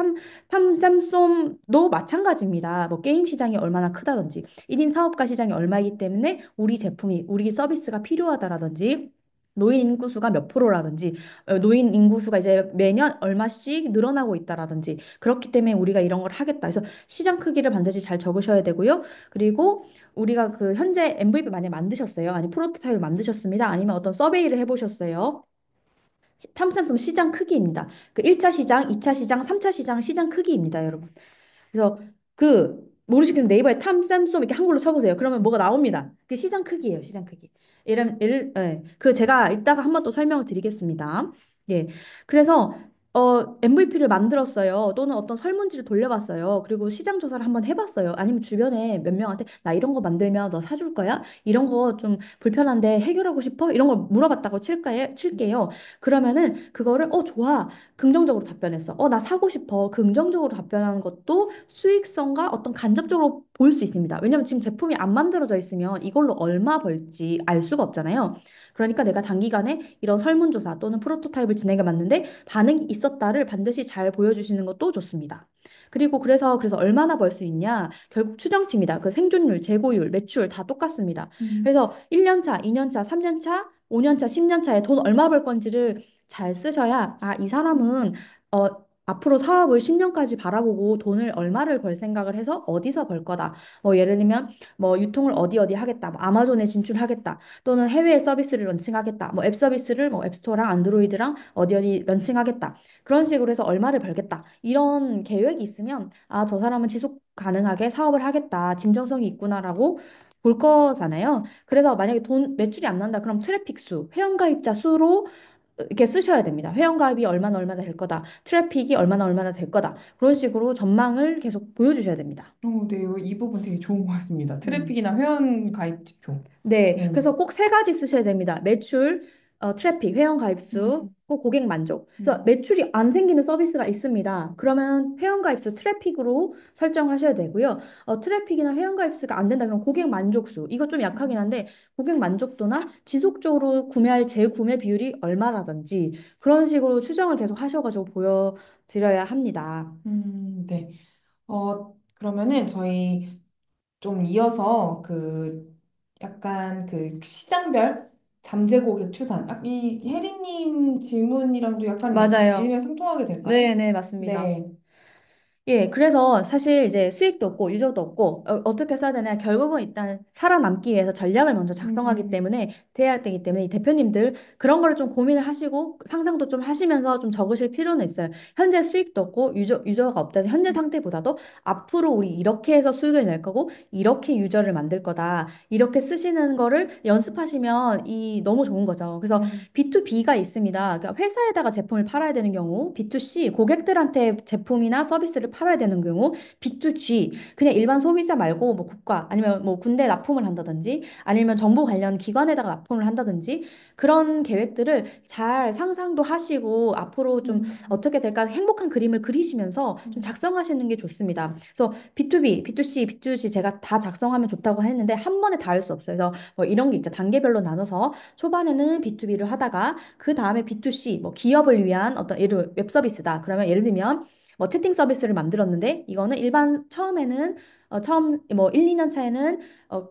탐삼솜도 마찬가지입니다. 뭐 게임 시장이 얼마나 크다든지, 1인 사업가 시장이 얼마이기 때문에 우리 서비스가 필요하다라든지, 노인 인구 수가 몇 프로라든지, 노인 인구 수가 이제 매년 얼마씩 늘어나고 있다라든지, 그렇기 때문에 우리가 이런 걸 하겠다. 그래서 시장 크기를 반드시 잘 적으셔야 되고요. 그리고 우리가 그 현재 MVP 많이 만드셨어요? 아니 프로토타입을 만드셨습니다. 아니면 어떤 서베이를 해보셨어요? 탐삼성 시장 크기입니다. 그 1차 시장, 2차 시장, 3차 시장 시장 크기입니다, 여러분. 그래서 모르시겠는 네이버에 탐삼솜 이렇게 한글로 쳐보세요. 그러면 뭐가 나옵니다. 그 시장 크기예요, 시장 크기. 제가 이따가 한 번 또 설명을 드리겠습니다. 예. 그래서 MVP를 만들었어요. 또는 어떤 설문지를 돌려봤어요. 그리고 시장 조사를 한번 해봤어요. 아니면 주변에 몇 명한테 나 이런 거 만들면 너 사줄 거야? 이런 거 좀 불편한데 해결하고 싶어? 이런 걸 물어봤다고 칠게요. 그러면은 그거를 좋아. 긍정적으로 답변했어. 나 사고 싶어. 긍정적으로 답변하는 것도 수익성과 어떤 간접적으로 보일 수 있습니다. 왜냐면 지금 제품이 안 만들어져 있으면 이걸로 얼마 벌지 알 수가 없잖아요. 그러니까 내가 단기간에 이런 설문조사 또는 프로토타입을 진행해 봤는데 반응이 있었다를 반드시 잘 보여주시는 것도 좋습니다. 그리고 그래서 얼마나 벌 수 있냐? 결국 추정치입니다. 그 생존율, 재고율, 매출 다 똑같습니다. 음, 그래서 1년 차, 2년 차, 3년 차, 5년 차, 10년 차에 돈 얼마 벌 건지를 잘 쓰셔야 이 사람은 어, 앞으로 사업을 10년까지 바라보고 돈을 얼마를 벌 생각을 해서 어디서 벌 거다. 뭐 예를 들면 뭐 유통을 어디 하겠다. 뭐 아마존에 진출하겠다. 또는 해외에 서비스를 런칭하겠다. 뭐 앱 서비스를 뭐 앱스토어랑 안드로이드랑 어디 런칭하겠다. 그런 식으로 해서 얼마를 벌겠다. 이런 계획이 있으면 저 사람은 지속 가능하게 사업을 하겠다. 진정성이 있구나라고 볼 거잖아요. 그래서 만약에 매출이 안 난다. 그럼 트래픽 수, 회원가입자 수로 이렇게 쓰셔야 됩니다. 회원가입이 얼마나 될 거다. 트래픽이 얼마나 될 거다. 그런 식으로 전망을 계속 보여주셔야 됩니다. 네, 이 부분 되게 좋은 것 같습니다. 음. 트래픽이나 회원 가입 지표. 네, 네. 그래서 꼭 세 가지 쓰셔야 됩니다. 매출, 트래픽, 회원 가입수, 음, 꼭 고객 만족. 그래서 음, 매출이 안 생기는 서비스가 있습니다. 그러면 회원 가입수 트래픽으로 설정하셔야 되고요. 트래픽이나 회원 가입수가 안 된다 그러면 고객 만족수. 이거 좀 약하긴 음, 한데 고객 만족도나 지속적으로 구매할 재구매 비율이 얼마라든지 그런 식으로 추정을 계속 하셔가지고 보여드려야 합니다. 네. 그러면은 저희 좀 이어서 약간 시장별 잠재 고객 추산. 이 혜리님 질문이랑도 약간 맞아요. 일맥상통하게 될까요? 네, 네, 맞습니다. 네. 예, 그래서 사실 이제 수익도 없고 유저도 없고 떻게 써야 되냐 결국은 일단 살아남기 위해서 전략을 먼저 작성하기 음, 때문에 돼야 되기 때문에 이 대표님들 그런 거를 좀 고민을 하시고 상상도 좀 하시면서 좀 적으실 필요는 있어요. 현재 수익도 없고 유저가 없다. 현재 상태보다도 앞으로 우리 이렇게 해서 수익을 낼 거고 이렇게 유저를 만들 거다. 이렇게 쓰시는 거를 연습하시면 이 너무 좋은 거죠. 그래서 음, B2B가 있습니다. 그러니까 회사에다가 제품을 팔아야 되는 경우, B2C 고객들한테 제품이나 서비스를 팔아야 되는 경우, B2G 그냥 일반 소비자 말고 뭐 국가 아니면 뭐 군대 납품을 한다든지 아니면 정부 관련 기관에다가 납품을 한다든지 그런 계획들을 잘 상상도 하시고 앞으로 좀 음, 어떻게 될까 행복한 그림을 그리시면서 좀 음, 작성하시는 게 좋습니다. 그래서 B2B, B2C, B2G 제가 다 작성하면 좋다고 했는데 한 번에 다 할 수 없어요. 그래서 뭐 이런 게 있죠. 단계별로 나눠서 초반에는 B2B를 하다가 그 다음에 B2C 뭐 기업을 위한 어떤 예를 웹 서비스다. 그러면 예를 들면 뭐 채팅 서비스를 만들었는데 이거는 일반 처음에는 처음 뭐 1, 2년 차에는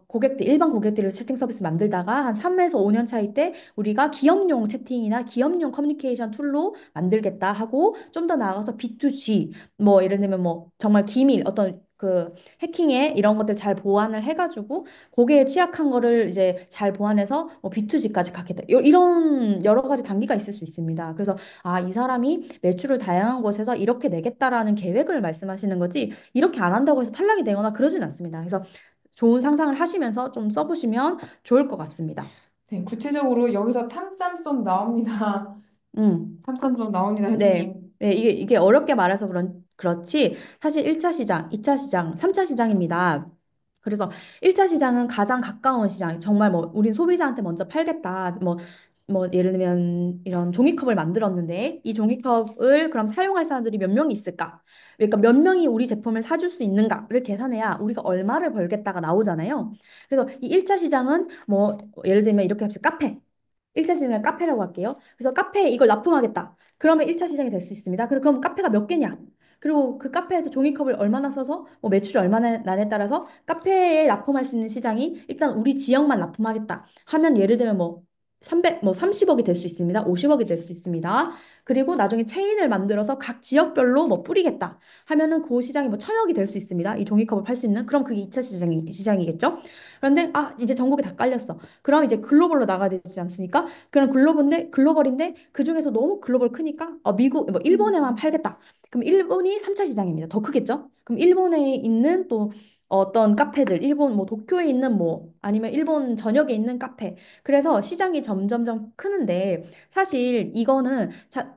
고객들 일반 고객들을 채팅 서비스 만들다가 한 3에서 5년 차일 때 우리가 기업용 채팅이나 기업용 커뮤니케이션 툴로 만들겠다 하고 좀 더 나아가서 B2G 뭐 예를 들면 뭐 정말 기밀 어떤 그 해킹에 이런 것들 잘 보완을 해가지고 거기에 취약한 거를 이제 잘 보완해서 B2G까지 가겠다. 이런 여러 가지 단계가 있을 수 있습니다. 그래서 아, 이 사람이 매출을 다양한 곳에서 이렇게 내겠다라는 계획을 말씀하시는 거지 이렇게 안 한다고 해서 탈락이 되거나 그러진 않습니다. 그래서 좋은 상상을 하시면서 좀 써보시면 좋을 것 같습니다. 네, 구체적으로 여기서 탐쌈송 나옵니다. 음. 탐쌈송 나옵니다, 네. 혜진님. 네, 이게 어렵게 말해서 그렇지. 사실 1차 시장, 2차 시장, 3차 시장입니다. 그래서 1차 시장은 가장 가까운 시장, 정말 뭐, 우린 소비자한테 먼저 팔겠다. 뭐, 예를 들면 이런 종이컵을 만들었는데, 이 종이컵을 그럼 사용할 사람들이 몇 명이 있을까? 그러니까 몇 명이 우리 제품을 사줄 수 있는가를 계산해야 우리가 얼마를 벌겠다가 나오잖아요. 그래서 이 1차 시장은 뭐, 예를 들면 이렇게 합시다. 카페. 1차 시장을 카페라고 할게요. 그래서 카페에 이걸 납품하겠다. 그러면 1차 시장이 될 수 있습니다. 그럼 카페가 몇 개냐? 그리고 그 카페에서 종이컵을 얼마나 써서 뭐 매출이 얼마나 나에 따라서 카페에 납품할 수 있는 시장이 일단 우리 지역만 납품하겠다 하면 예를 들면 뭐 300, 뭐 30억이 될 수 있습니다. 50억이 될 수 있습니다. 그리고 나중에 체인을 만들어서 각 지역별로 뭐 뿌리겠다 하면은 그 시장이 뭐 1000억이 될 수 있습니다. 이 종이컵을 팔 수 있는 그럼 그게 2차 시장이겠죠. 그런데 아 이제 전국에 다 깔렸어. 그럼 이제 글로벌로 나가야 되지 않습니까? 그럼 글로벌인데 그중에서 너무 글로벌 크니까 미국 뭐 일본에만 음, 팔겠다. 그럼 일본이 3차 시장입니다. 더 크겠죠? 그럼 일본에 있는 또 어떤 카페들, 일본 뭐 도쿄에 있는 뭐 아니면 일본 전역에 있는 카페. 그래서 시장이 점점점 크는데 사실 이거는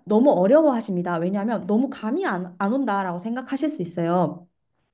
너무 어려워하십니다. 왜냐하면 너무 감이 안 온다라고 생각하실 수 있어요.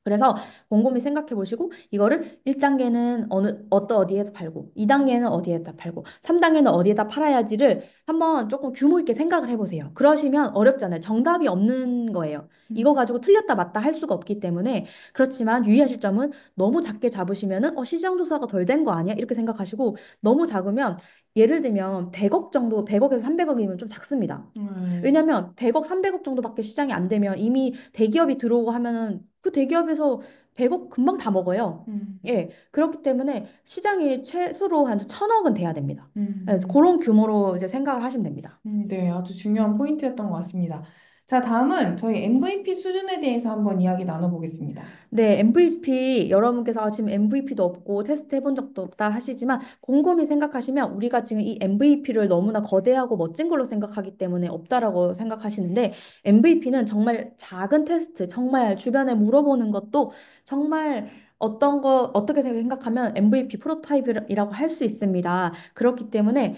그래서 곰곰이 생각해 보시고 이거를 1단계는 어디에서 팔고 2단계는 어디에다 팔고 3단계는 어디에다 팔아야지를 한번 조금 규모 있게 생각을 해보세요. 그러시면 어렵잖아요. 정답이 없는 거예요. 이거 음, 가지고 틀렸다 맞다 할 수가 없기 때문에 그렇지만 유의하실 점은 너무 작게 잡으시면은 시장 조사가 덜 된 거 아니야? 이렇게 생각하시고 너무 작으면 예를 들면 100억 정도 100억에서 300억이면 좀 작습니다. 음, 왜냐면 100억, 300억 정도밖에 시장이 안 되면 이미 대기업이 들어오고 하면은 그 대기업에서 100억 금방 다 먹어요. 음, 예. 그렇기 때문에 시장이 최소로 한 1000억은 돼야 됩니다. 그래서 음. 그런 규모로 이제 생각을 하시면 됩니다. 네, 아주 중요한 포인트였던 것 같습니다. 자, 다음은 저희 MVP 수준에 대해서 한번 이야기 나눠보겠습니다. 네, MVP 여러분께서 지금 MVP도 없고 테스트 해본 적도 없다 하시지만 곰곰이 생각하시면 우리가 지금 이 MVP를 너무나 거대하고 멋진 걸로 생각하기 때문에 없다라고 생각하시는데 MVP는 정말 작은 테스트, 정말 주변에 물어보는 것도 정말 어떻게 생각하면 MVP 프로토타입이라고 할 수 있습니다. 그렇기 때문에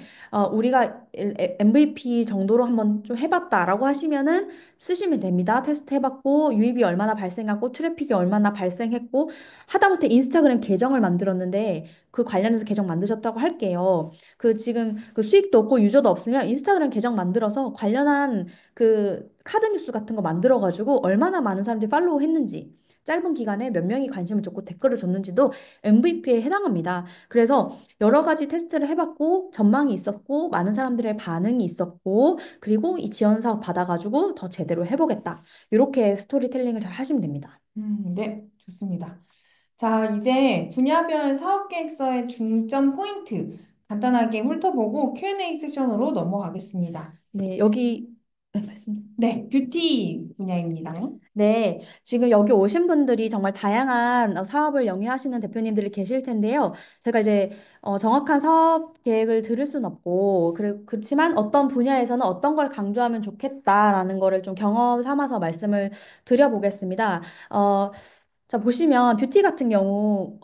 우리가 MVP 정도로 한번 좀 해봤다라고 하시면은 쓰시면 됩니다. 테스트 해봤고 유입이 얼마나 발생하고 트래픽이 얼마나 발생했고 하다못해 인스타그램 계정을 만들었는데 그 관련해서 계정 만드셨다고 할게요. 그 지금 그 수익도 없고 유저도 없으면 인스타그램 계정 만들어서 관련한 그 카드 뉴스 같은 거 만들어가지고 얼마나 많은 사람들이 팔로우 했는지 짧은 기간에 몇 명이 관심을 줬고 댓글을 줬는지도 MVP에 해당합니다. 그래서 여러 가지 테스트를 해봤고 전망이 있었고 많은 사람들의 반응이 있었고 그리고 이 지원 사업 받아가지고 더 제대로 해보겠다. 이렇게 스토리텔링을 잘 하시면 됩니다. 네, 좋습니다. 자, 이제 분야별 사업 계획서의 중점 포인트 간단하게 훑어보고 Q&A 세션으로 넘어가겠습니다. 네, 여기 네, 말씀. 네, 뷰티 분야입니다. 네, 지금 여기 오신 분들이 정말 다양한 사업을 영위하시는 대표님들이 계실 텐데요. 제가 이제 정확한 사업 계획을 들을 순 없고, 그렇지만 어떤 분야에서는 어떤 걸 강조하면 좋겠다라는 거를 좀 경험 삼아서 말씀을 드려보겠습니다. 어, 자, 보시면 뷰티 같은 경우,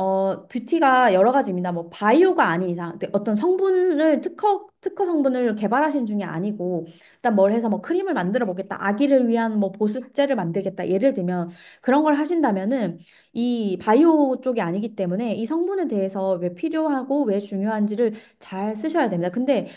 뷰티가 여러 가지입니다. 뭐, 바이오가 아닌 이상, 어떤 성분을, 특허 성분을 개발하신 중에 아니고, 일단 뭘 해서 뭐 크림을 만들어 보겠다, 아기를 위한 뭐 보습제를 만들겠다, 예를 들면 그런 걸 하신다면은 이 바이오 쪽이 아니기 때문에 이 성분에 대해서 왜 필요하고 왜 중요한지를 잘 쓰셔야 됩니다. 근데,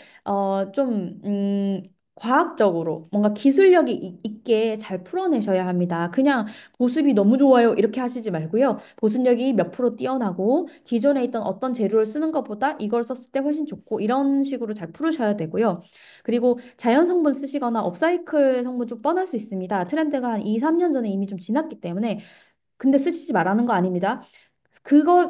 과학적으로 뭔가 기술력이 있게 잘 풀어내셔야 합니다. 그냥 보습이 너무 좋아요. 이렇게 하시지 말고요. 보습력이 몇 프로 뛰어나고 기존에 있던 어떤 재료를 쓰는 것보다 이걸 썼을 때 훨씬 좋고 이런 식으로 잘 풀으셔야 되고요. 그리고 자연 성분 쓰시거나 업사이클 성분 좀 뻔할 수 있습니다. 트렌드가 한 2, 3년 전에 이미 좀 지났기 때문에 근데 쓰시지 말라는 거 아닙니다.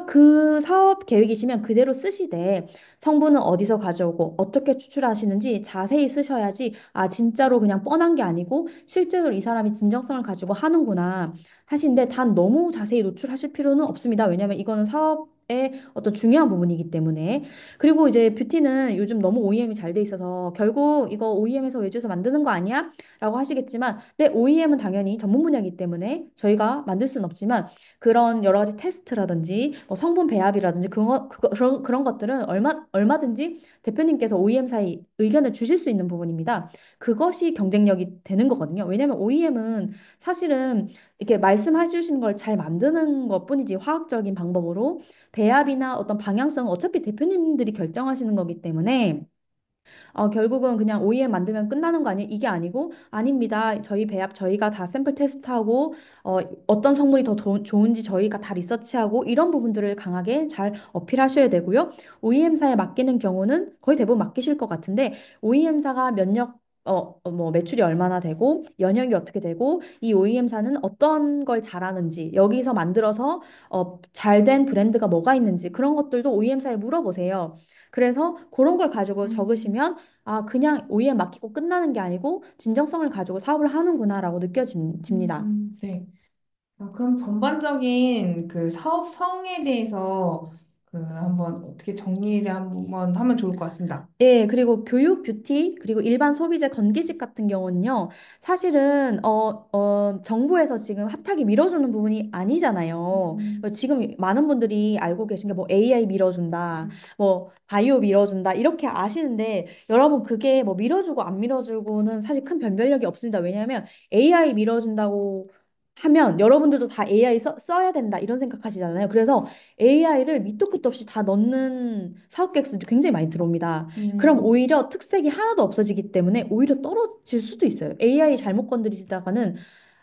그 사업 계획이시면 그대로 쓰시되 성분은 어디서 가져오고 어떻게 추출하시는지 자세히 쓰셔야지 아, 진짜로 그냥 뻔한 게 아니고 실제로 이 사람이 진정성을 가지고 하는구나 하신데 단 너무 자세히 노출하실 필요는 없습니다. 왜냐하면 이거는 사업의 어떤 중요한 부분이기 때문에. 그리고 이제 뷰티는 요즘 너무 OEM이 잘 돼 있어서 결국 이거 OEM에서 외주에서 만드는 거 아니야? 라고 하시겠지만 네, OEM은 당연히 전문 분야이기 때문에 저희가 만들 수는 없지만 그런 여러 가지 테스트라든지 뭐 성분 배합이라든지 그런 것들은 얼마든지 대표님께서 OEM사의 의견을 주실 수 있는 부분입니다. 그것이 경쟁력이 되는 거거든요. 왜냐하면 OEM은 사실은 이렇게 말씀해 주시는 걸 잘 만드는 것뿐이지 화학적인 방법으로 배합이나 어떤 방향성은 어차피 대표님들이 결정하시는 거기 때문에 결국은 그냥 OEM 만들면 끝나는 거 아니에요? 이게 아니고, 아닙니다. 저희 배합 저희가 다 샘플 테스트하고, 어떤 성분이 더 좋은지 저희가 다 리서치하고, 이런 부분들을 강하게 잘 어필하셔야 되고요. OEM사에 맡기는 경우는 거의 대부분 맡기실 것 같은데, OEM사가 뭐 매출이 얼마나 되고 연령이 어떻게 되고 이 OEM사는 어떤 걸 잘하는지 여기서 만들어서 잘된 브랜드가 뭐가 있는지 그런 것들도 OEM사에 물어보세요. 그래서 그런 걸 가지고 음, 적으시면 아, 그냥 OEM 맡기고 끝나는 게 아니고 진정성을 가지고 사업을 하는구나라고 느껴집니다. 네. 아, 그럼 전반적인 그 사업성에 대해서 그 한번 어떻게 정리를 한번 하면 좋을 것 같습니다. 예, 그리고 교육, 뷰티, 그리고 일반 소비재 건기식 같은 경우는요, 사실은, 정부에서 지금 핫하게 밀어주는 부분이 아니잖아요. 음, 지금 많은 분들이 알고 계신 게 뭐 AI 밀어준다, 음, 뭐 바이오 밀어준다, 이렇게 아시는데, 여러분 그게 뭐 밀어주고 안 밀어주고는 사실 큰 변별력이 없습니다. 왜냐하면 AI 밀어준다고 하면 여러분들도 다 AI 써야 된다, 이런 생각하시잖아요. 그래서 AI를 밑도 끝도 없이 다 넣는 사업 계획서도 굉장히 많이 들어옵니다. 그럼 음, 오히려 특색이 하나도 없어지기 때문에 오히려 떨어질 수도 있어요. AI 잘못 건드리시다가는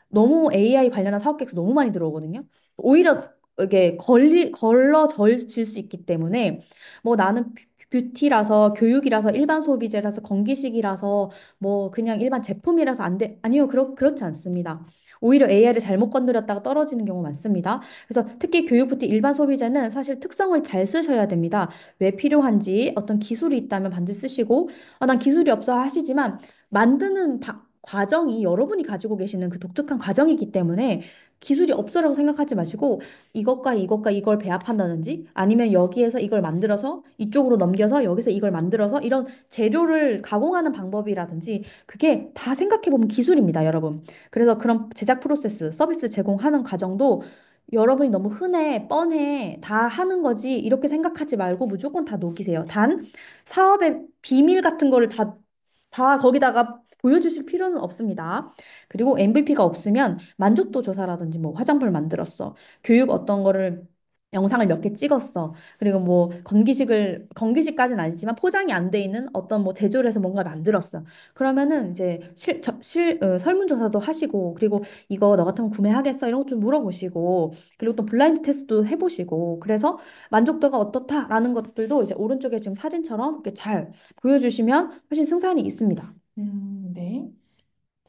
너무 AI 관련한 사업 계획서 너무 많이 들어오거든요. 오히려 이게 걸러질 수 있기 때문에 뭐 나는 뷰티라서 교육이라서 일반 소비재라서 건기식이라서 뭐 그냥 일반 제품이라서 안 돼. 아니요. 그렇지 않습니다. 오히려 AI를 잘못 건드렸다가 떨어지는 경우 많습니다. 그래서 특히 교육 뷰티 일반 소비재는 사실 특성을 잘 쓰셔야 됩니다. 왜 필요한지 어떤 기술이 있다면 반드시 쓰시고 난 기술이 없어 하시지만 만드는 과정이 여러분이 가지고 계시는 그 독특한 과정이기 때문에 기술이 없어라고 생각하지 마시고 이것과 이걸 배합한다든지 아니면 여기에서 이걸 만들어서 이쪽으로 넘겨서 여기서 이걸 만들어서 이런 재료를 가공하는 방법이라든지 그게 다 생각해보면 기술입니다, 여러분. 그래서 그런 제작 프로세스, 서비스 제공하는 과정도 여러분이 너무 흔해, 뻔해, 다 하는 거지 이렇게 생각하지 말고 무조건 다 녹이세요. 단 사업의 비밀 같은 거를 다 거기다가 보여주실 필요는 없습니다. 그리고 MVP가 없으면 만족도 조사라든지 뭐 화장품을 만들었어. 교육 어떤 거를 영상을 몇 개 찍었어. 그리고 뭐 건기식까지는 아니지만 포장이 안 돼 있는 어떤 뭐 제조를 해서 뭔가 만들었어. 그러면은 이제 설문조사도 하시고 그리고 이거 너 같으면 구매하겠어? 이런 것 좀 물어보시고 그리고 또 블라인드 테스트도 해보시고 그래서 만족도가 어떻다라는 것들도 이제 오른쪽에 지금 사진처럼 이렇게 잘 보여주시면 훨씬 승산이 있습니다. 네.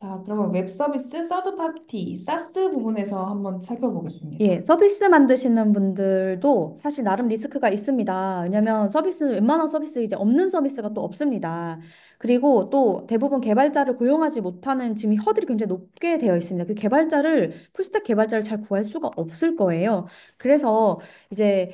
자, 그러면 웹 서비스, 서드 파티, 사스 부분에서 한번 예, 살펴보겠습니다. 서비스 만드시는 분들도 사실 나름 리스크가 있습니다. 왜냐면 웬만한 서비스 이제 없는 서비스가 또 없습니다. 그리고 또 대부분 개발자를 고용하지 못하는 지금 허들이 굉장히 높게 되어 있습니다. 그 풀스택 개발자를 잘 구할 수가 없을 거예요. 그래서 이제,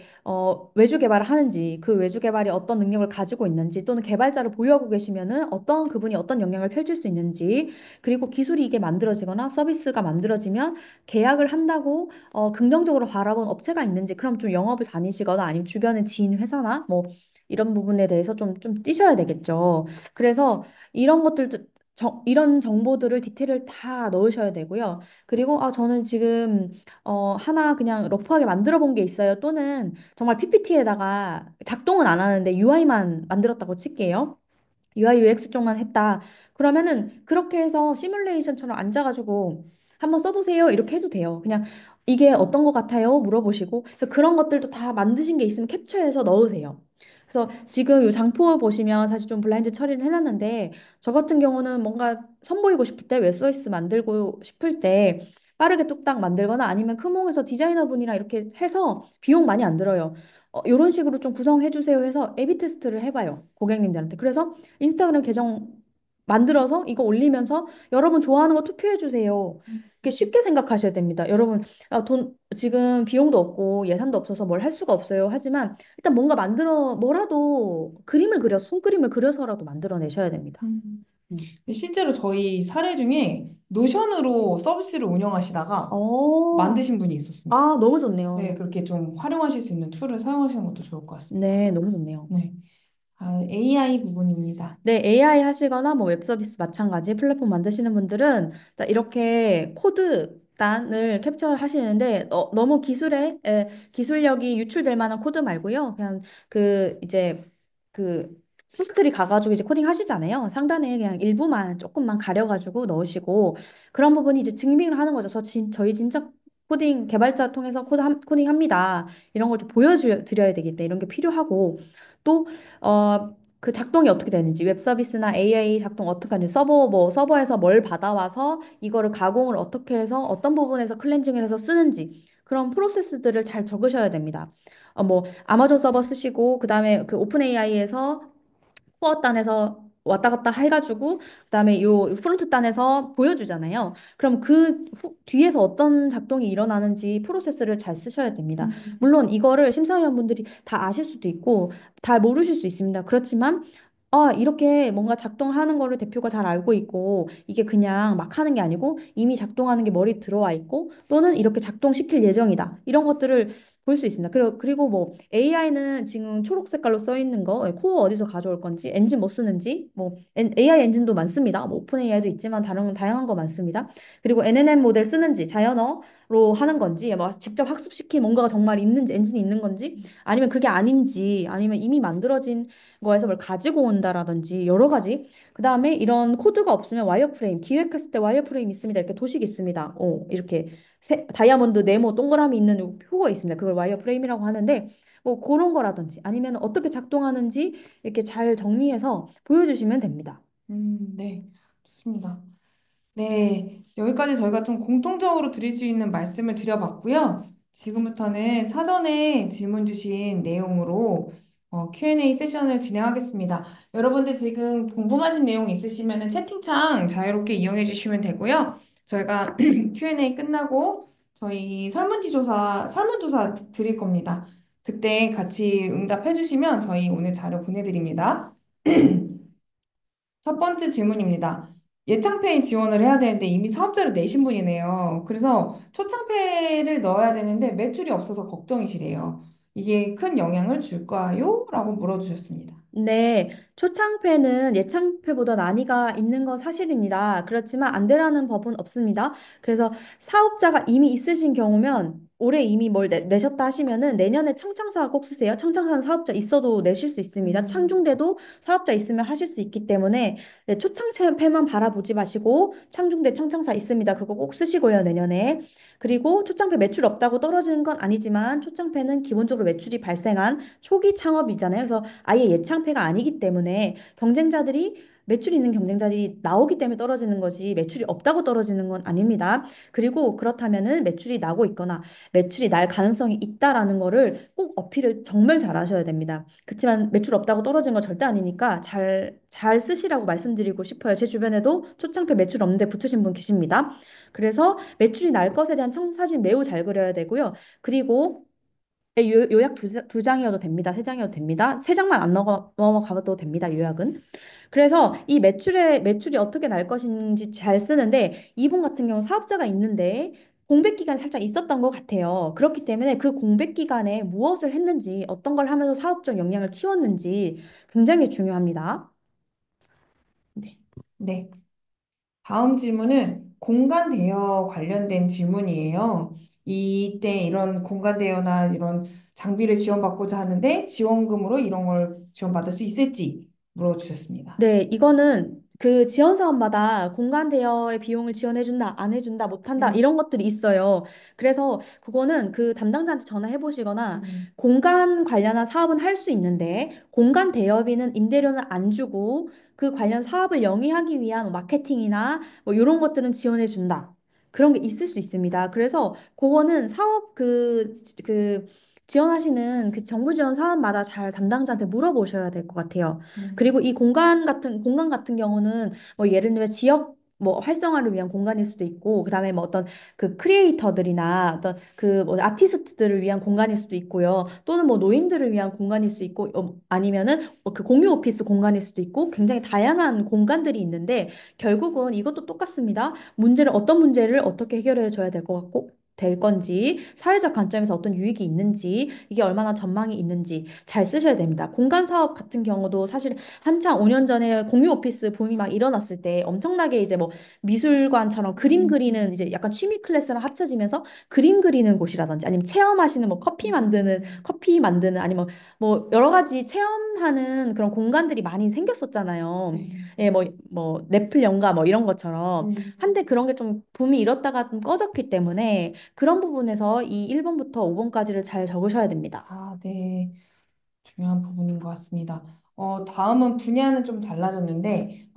외주 개발을 하는지, 그 외주 개발이 어떤 능력을 가지고 있는지, 또는 개발자를 보유하고 계시면은 그분이 어떤 역량을 펼칠 수 있는지, 그리고 기술이 이게 만들어지거나 서비스가 만들어지면 계약을 한다고 긍정적으로 바라본 업체가 있는지, 그럼 좀 영업을 다니시거나 아니면 주변의 지인 회사나 뭐 이런 부분에 대해서 좀 띄셔야 되겠죠. 그래서 이런 것들도 이런 정보들을 디테일을 다 넣으셔야 되고요. 그리고 저는 지금 하나 그냥 러프하게 만들어 본 게 있어요. 또는 정말 PPT에다가 작동은 안 하는데 UI만 만들었다고 칠게요. UI UX 쪽만 했다. 그러면은 그렇게 해서 시뮬레이션처럼 앉아가지고 한번 써보세요. 이렇게 해도 돼요. 그냥 이게 어떤 것 같아요? 물어보시고 그런 것들도 다 만드신 게 있으면 캡처해서 넣으세요. 그래서 지금 이 장표 보시면 사실 좀 블라인드 처리를 해놨는데 저 같은 경우는 뭔가 선보이고 싶을 때 웹서비스 만들고 싶을 때 빠르게 뚝딱 만들거나 아니면 크몽에서 디자이너분이랑 이렇게 해서 비용 많이 안 들어요. 이런 식으로 좀 구성해 주세요 해서 A/B 테스트를 해봐요. 고객님들한테. 그래서 인스타그램 계정 만들어서 이거 올리면서 여러분 좋아하는 거 투표해 주세요. 이렇게 쉽게 생각하셔야 됩니다. 여러분, 지금 비용도 없고 예산도 없어서 뭘 할 수가 없어요. 하지만 일단 뭐라도 손그림을 그려서라도 만들어내셔야 됩니다. 음. 음. 실제로 저희 사례 중에 노션으로 서비스를 운영하시다가 어, 만드신 분이 있었습니다. 너무 네, 좋네요. 그렇게 좀 활용하실 수 있는 툴을 사용하시는 것도 좋을 것 같습니다. 네, 너무 좋네요. 네, AI 부분입니다. 네, AI 하시거나 뭐 웹 서비스 마찬가지 플랫폼 만드시는 분들은 자, 이렇게 코드 단을 캡처하시는데 너무 기술력이 유출될 만한 코드 말고요. 그냥 이제 그 소스들이 가가지고 이제 코딩 하시잖아요. 상단에 그냥 일부만 조금만 가려가지고 넣으시고 그런 부분이 이제 증명을 하는 거죠. 저희 진짜 코딩 개발자 통해서 코딩 합니다. 이런 걸 좀 보여드려야 되겠다. 이런 게 필요하고 또 그 작동이 어떻게 되는지 웹 서비스나 AI 작동 어떻게 하는지 서버에서 뭘 받아와서 이거를 가공을 어떻게 해서 어떤 부분에서 클렌징을 해서 쓰는지 그런 프로세스들을 잘 적으셔야 됩니다. 뭐 아마존 서버 쓰시고 그다음에 그 오픈 AI에서 코어 단에서 왔다 갔다 해가지고 그다음에 요 프론트 단에서 보여주잖아요. 그럼 뒤에서 어떤 작동이 일어나는지 프로세스를 잘 쓰셔야 됩니다. 음. 물론 이거를 심사위원분들이 다 아실 수도 있고 다 모르실 수 있습니다. 그렇지만 이렇게 뭔가 작동하는 거를 대표가 잘 알고 있고, 이게 그냥 막 하는 게 아니고, 이미 작동하는 게 머리 들어와 있고, 또는 이렇게 작동시킬 예정이다. 이런 것들을 볼 수 있습니다. 그리고 뭐, AI는 지금 초록 색깔로 써 있는 거, 코어 어디서 가져올 건지, 엔진 뭐 쓰는지, 뭐, AI 엔진도 많습니다. 뭐, 오픈 AI도 있지만, 다양한 거 많습니다. 그리고 NNN 모델 쓰는지, 자연어로 하는 건지, 뭐, 직접 학습시킨 뭔가가 정말 있는지, 엔진이 있는 건지, 아니면 그게 아닌지, 아니면 이미 만들어진 거에서 뭘 가지고 온다라든지 여러 가지. 그다음에 이런 코드가 없으면 와이어프레임 기획했을 때 와이어프레임 있습니다. 이렇게 도식 있습니다. 이렇게 다이아몬드 네모 동그라미 있는 요 표가 있습니다. 그걸 와이어프레임이라고 하는데 뭐 그런 거라든지 아니면 어떻게 작동하는지 이렇게 잘 정리해서 보여주시면 됩니다. 네, 좋습니다. 네, 여기까지 저희가 좀 공통적으로 드릴 수 있는 말씀을 드려봤고요. 지금부터는 사전에 질문 주신 내용으로 Q&A 세션을 진행하겠습니다. 여러분들 지금 궁금하신 내용 있으시면 채팅창 자유롭게 이용해 주시면 되고요. 저희가 Q&A 끝나고 저희 설문조사 드릴 겁니다. 그때 같이 응답해 주시면 저희 오늘 자료 보내드립니다. 첫 번째 질문입니다. 예창페이 지원을 해야 되는데 이미 사업자를 내신 분이네요. 그래서 초창페를 넣어야 되는데 매출이 없어서 걱정이시래요. 이게 큰 영향을 줄까요? 라고 물어주셨습니다. 네, 초창패는 예창패보다 난이가 있는 건 사실입니다. 그렇지만 안 되라는 법은 없습니다. 그래서 사업자가 이미 있으신 경우면 올해 이미 뭘 내셨다 하시면은 내년에 청창사 꼭 쓰세요. 청창사는 사업자 있어도 내실 수 있습니다. 음, 창중대도 사업자 있으면 하실 수 있기 때문에 네, 초창패만 바라보지 마시고 창중대 청창사 있습니다. 그거 꼭 쓰시고요, 내년에. 그리고 초창패 매출 없다고 떨어지는 건 아니지만 초창패는 기본적으로 매출이 발생한 초기 창업이잖아요. 그래서 아예 예창패가 아니기 때문에 경쟁자들이 매출이 있는 경쟁자들이 나오기 때문에 떨어지는 거지 매출이 없다고 떨어지는 건 아닙니다. 그리고 그렇다면은 매출이 나고 있거나 매출이 날 가능성이 있다라는 거를 꼭 어필을 정말 잘 하셔야 됩니다. 그렇지만 매출 없다고 떨어진 건 절대 아니니까 잘 쓰시라고 말씀드리고 싶어요. 제 주변에도 초창표 매출 없는데 붙으신 분 계십니다. 그래서 매출이 날 것에 대한 청사진 매우 잘 그려야 되고요. 그리고 요약 두 장이어도 됩니다. 세 장이어도 됩니다. 세 장만 안 넘어가도 됩니다. 요약은. 그래서 이 매출이 어떻게 날 것인지 잘 쓰는데 이분 같은 경우 사업자가 있는데 공백 기간이 살짝 있었던 것 같아요. 그렇기 때문에 그 공백 기간에 무엇을 했는지 어떤 걸 하면서 사업적 역량을 키웠는지 굉장히 중요합니다. 네. 네. 다음 질문은 공간 대여 관련된 질문이에요. 이때 이런 공간 대여나 이런 장비를 지원받고자 하는데 지원금으로 이런 걸 지원받을 수 있을지 물어주셨습니다. 네, 이거는 그 지원 사업마다 공간 대여의 비용을 지원해준다, 안 해준다, 못한다, 음, 이런 것들이 있어요. 그래서 그거는 그 담당자한테 전화해 보시거나 음, 공간 관련한 사업은 할 수 있는데 공간 대여비는 임대료는 안 주고 그 관련 사업을 영위하기 위한 뭐 마케팅이나 뭐 이런 것들은 지원해 준다. 그런 게 있을 수 있습니다. 그래서 그거는 사업 그 지원하시는 그 정부 지원 사업마다 잘 담당자한테 물어보셔야 될 것 같아요. 음, 그리고 이 공간 같은 경우는 뭐 예를 들면 지역 뭐 활성화를 위한 공간일 수도 있고 그다음에 뭐 어떤 그 크리에이터들이나 어떤 그 뭐 아티스트들을 위한 공간일 수도 있고요. 또는 뭐 노인들을 위한 공간일 수 있고 아니면은 뭐그 공유 오피스 공간일 수도 있고 굉장히 다양한 공간들이 있는데 결국은 이것도 똑같습니다. 어떤 문제를 어떻게 해결해 줘야 될 것 같고 될 건지, 사회적 관점에서 어떤 유익이 있는지, 이게 얼마나 전망이 있는지 잘 쓰셔야 됩니다. 공간 사업 같은 경우도 사실 한창 5년 전에 공유 오피스 붐이 막 일어났을 때 엄청나게 이제 뭐 미술관처럼 그림 음, 그리는 이제 약간 취미 클래스랑 합쳐지면서 그림 그리는 곳이라든지 아니면 체험하시는 뭐 커피 만드는 아니면 뭐 여러 가지 체험하는 그런 공간들이 많이 생겼었잖아요. 네. 예, 뭐 넷플 연가 뭐 이런 것처럼. 음, 한데 그런 게 좀 붐이 일었다가 좀 꺼졌기 때문에 그런 부분에서 이 1번부터 5번까지를 잘 적으셔야 됩니다. 아, 네. 중요한 부분인 것 같습니다. 다음은 분야는 좀 달라졌는데,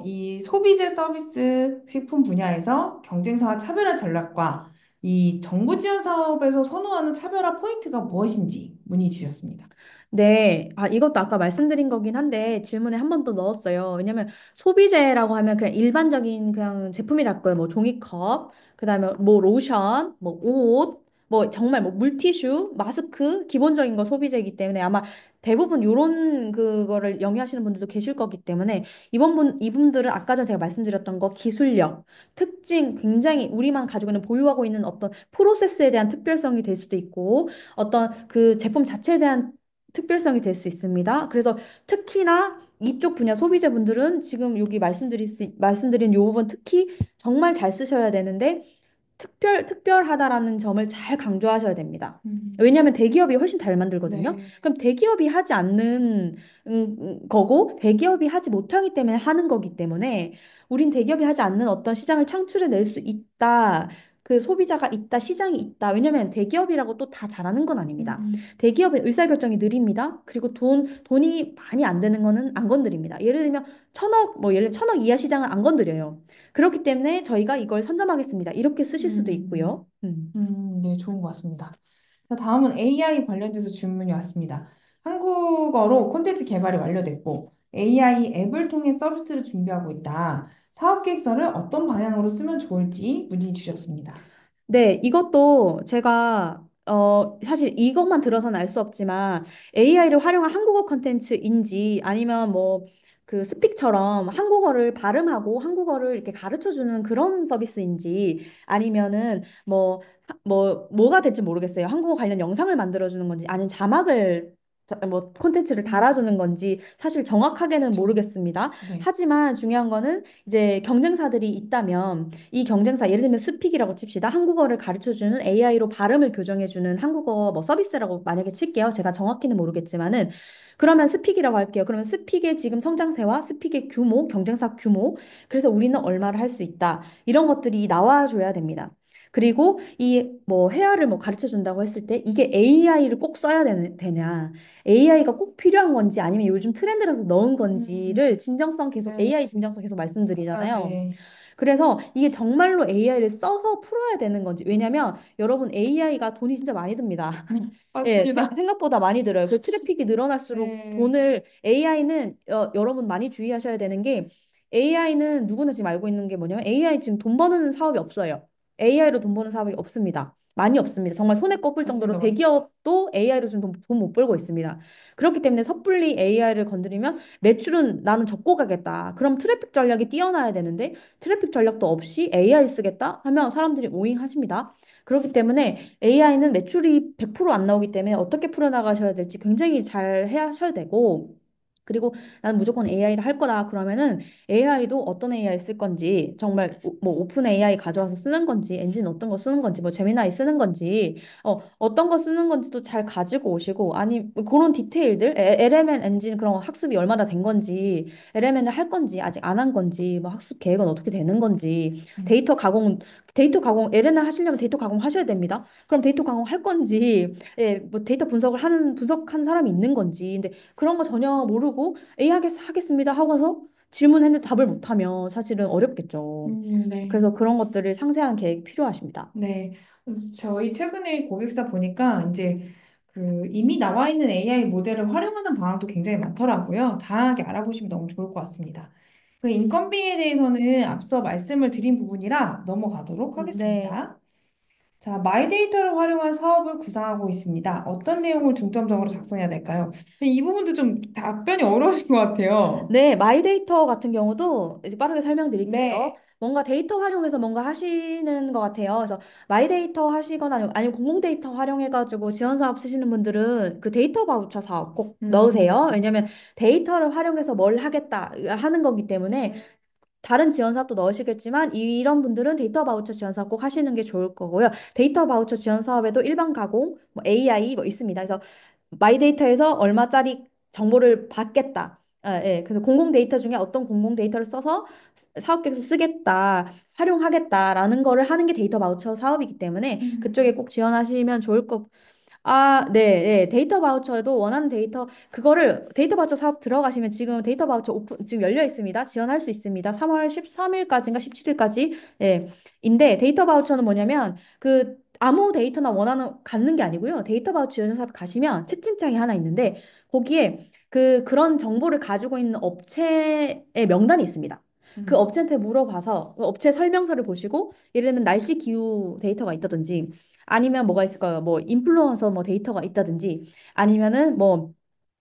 이 소비재 서비스 식품 분야에서 경쟁사와 차별화 전략과 이 정부 지원 사업에서 선호하는 차별화 포인트가 무엇인지 문의 주셨습니다. 네, 이것도 아까 말씀드린 거긴 한데 질문에 한 번 더 넣었어요. 왜냐면 소비재라고 하면 그냥 일반적인 그냥 제품이랄 거예요. 뭐 종이컵, 그다음에 뭐 로션, 뭐 옷, 뭐 정말 뭐 물티슈, 마스크, 기본적인 거 소비재이기 때문에 아마 대부분 요런 그거를 영위하시는 분들도 계실 거기 때문에 이분들은 아까 전에 제가 말씀드렸던 거 기술력, 특징, 굉장히 우리만 가지고 있는 보유하고 있는 어떤 프로세스에 대한 특별성이 될 수도 있고 어떤 그 제품 자체에 대한 특별성이 될 수 있습니다. 그래서 특히나 이쪽 분야 소비자분들은 지금 여기 말씀드린 요 부분 특히 정말 잘 쓰셔야 되는데 특별하다라는 점을 잘 강조하셔야 됩니다. 음, 왜냐하면 대기업이 훨씬 잘 만들거든요. 네. 그럼 대기업이 하지 않는 거고 대기업이 하지 못하기 때문에 하는 거기 때문에 우린 대기업이 하지 않는 어떤 시장을 창출해낼 수 있다. 그 소비자가 있다, 시장이 있다. 왜냐하면 대기업이라고 또 다 잘하는 건 아닙니다. 음, 대기업의 의사결정이 느립니다. 그리고 돈이 많이 안 되는 거는 안 건드립니다. 예를 들면 예를 들면 천억 이하 시장은 안 건드려요. 그렇기 때문에 저희가 이걸 선점하겠습니다. 이렇게 쓰실 수도 음, 있고요. 네, 좋은 것 같습니다. 자, 다음은 AI 관련돼서 질문이 왔습니다. 한국어로 콘텐츠 개발이 완료됐고, AI 앱을 통해 서비스를 준비하고 있다. 사업 계획서를 어떤 방향으로 쓰면 좋을지 문의 주셨습니다. 네, 이것도 제가 사실 이것만 들어서는 알 수 없지만 AI를 활용한 한국어 컨텐츠인지 아니면 뭐 그 스픽처럼 한국어를 발음하고 한국어를 이렇게 가르쳐 주는 그런 서비스인지 아니면은 뭐가 될지 모르겠어요. 한국어 관련 영상을 만들어 주는 건지 아니면 뭐 콘텐츠를 음, 달아주는 건지 사실 정확하게는 그렇죠. 모르겠습니다. 네. 하지만 중요한 거는 이제 경쟁사들이 있다면 이 경쟁사 예를 들면 스픽이라고 칩시다. 한국어를 가르쳐주는 AI로 발음을 교정해주는 한국어 뭐 서비스라고 만약에 칠게요. 제가 정확히는 모르겠지만은 그러면 스픽이라고 할게요. 그러면 스픽의 지금 성장세와 스픽의 규모, 경쟁사 규모, 그래서 우리는 얼마를 할 수 있다. 이런 것들이 나와줘야 됩니다. 그리고 이 뭐 회화를 뭐 가르쳐 준다고 했을 때 이게 AI를 꼭 써야 되냐, AI가 꼭 필요한 건지 아니면 요즘 트렌드라서 넣은 음, 건지를 진정성 계속 네. AI 진정성 계속 아, 말씀드리잖아요. 네. 그래서 이게 정말로 AI를 써서 풀어야 되는 건지. 왜냐면 여러분 AI가 돈이 진짜 많이 듭니다. 예, 맞습니다. 생각보다 많이 들어요. 그 트래픽이 늘어날수록 네. 돈을 AI는 여러분 많이 주의하셔야 되는 게 AI는 누구나 지금 알고 있는 게 뭐냐면 AI 지금 돈 버는 사업이 없어요. AI로 돈 버는 사업이 없습니다. 많이 없습니다. 정말 손에 꼽을 정도로 맞습니다. 맞습니다. 대기업도 AI로 지금 돈 못 벌고 있습니다. 그렇기 때문에 섣불리 AI를 건드리면 매출은 나는 접고 가겠다. 그럼 트래픽 전략이 뛰어나야 되는데 트래픽 전략도 없이 AI 쓰겠다 하면 사람들이 오잉 하십니다. 그렇기 때문에 AI는 매출이 100%안 나오기 때문에 어떻게 풀어나가셔야 될지 굉장히 잘 하셔야 되고, 그리고 나는 무조건 AI를 할 거다 그러면은 AI도 어떤 AI 쓸 건지, 정말 뭐 오픈 AI 가져와서 쓰는 건지, 엔진 어떤 거 쓰는 건지, 뭐 제미나이 쓰는 건지, 어떤 거 쓰는 건지도 잘 가지고 오시고, 아니 뭐 그런 디테일들, LMN 엔진 그런 거 학습이 얼마나 된 건지, LMN을 할 건지 아직 안 한 건지, 뭐 학습 계획은 어떻게 되는 건지, 음. 데이터 가공 LMN 하시려면 데이터 가공 하셔야 됩니다. 그럼 데이터 가공 할 건지, 예, 뭐 데이터 분석한 사람이 있는 건지, 근데 그런 거 전혀 모르고 A 하겠습니다 하고서 질문했는데 답을 못하면 사실은 어렵겠죠. 네. 그래서 그런 것들을 상세한 계획이 필요하십니다. 네. 저희 최근에 고객사 보니까 이제 그 이미 나와 있는 AI 모델을 활용하는 방안도 굉장히 많더라고요. 다양하게 알아보시면 너무 좋을 것 같습니다. 그 인건비에 대해서는 앞서 말씀을 드린 부분이라 넘어가도록 네. 하겠습니다. 자, 마이데이터를 활용한 사업을 구상하고 있습니다. 어떤 내용을 중점적으로 작성해야 될까요? 이 부분도 좀 답변이 어려우신 것 같아요. 네, 마이데이터 같은 경우도 이제 빠르게 설명드릴게요. 네. 뭔가 데이터 활용해서 뭔가 하시는 것 같아요. 그래서 마이데이터 하시거나 아니면 공공 데이터 활용해가지고 지원 사업 쓰시는 분들은 그 데이터 바우처 사업 꼭 음, 넣으세요. 왜냐면 데이터를 활용해서 뭘 하겠다 하는 거기 때문에 다른 지원 사업도 넣으시겠지만 이런 분들은 데이터 바우처 지원 사업 꼭 하시는 게 좋을 거고요. 데이터 바우처 지원 사업에도 일반 가공, 뭐 AI 뭐 있습니다. 그래서 마이데이터에서 얼마짜리 정보를 받겠다. 예. 그래서 공공 데이터 중에 어떤 공공 데이터를 써서 사업계획에서 쓰겠다, 활용하겠다라는 거를 하는 게 데이터 바우처 사업이기 때문에 그쪽에 음, 꼭 지원하시면 좋을 것. 네, 네. 데이터 바우처에도 원하는 데이터, 그거를 데이터 바우처 사업 들어가시면 지금 데이터 바우처 오픈, 지금 열려 있습니다. 지원할 수 있습니다. 3월 13일까지인가 17일까지. 예. 인데 데이터 바우처는 뭐냐면 그 아무 데이터나 원하는 갖는 게 아니고요. 데이터 바우처 지원 사업 가시면 채팅창이 하나 있는데 거기에 그런 정보를 가지고 있는 업체의 명단이 있습니다. 그 음, 업체한테 물어봐서 그 업체 설명서를 보시고 예를 들면 날씨 기후 데이터가 있다든지 아니면 뭐가 있을까요? 뭐 인플루언서 뭐 데이터가 있다든지 아니면은 뭐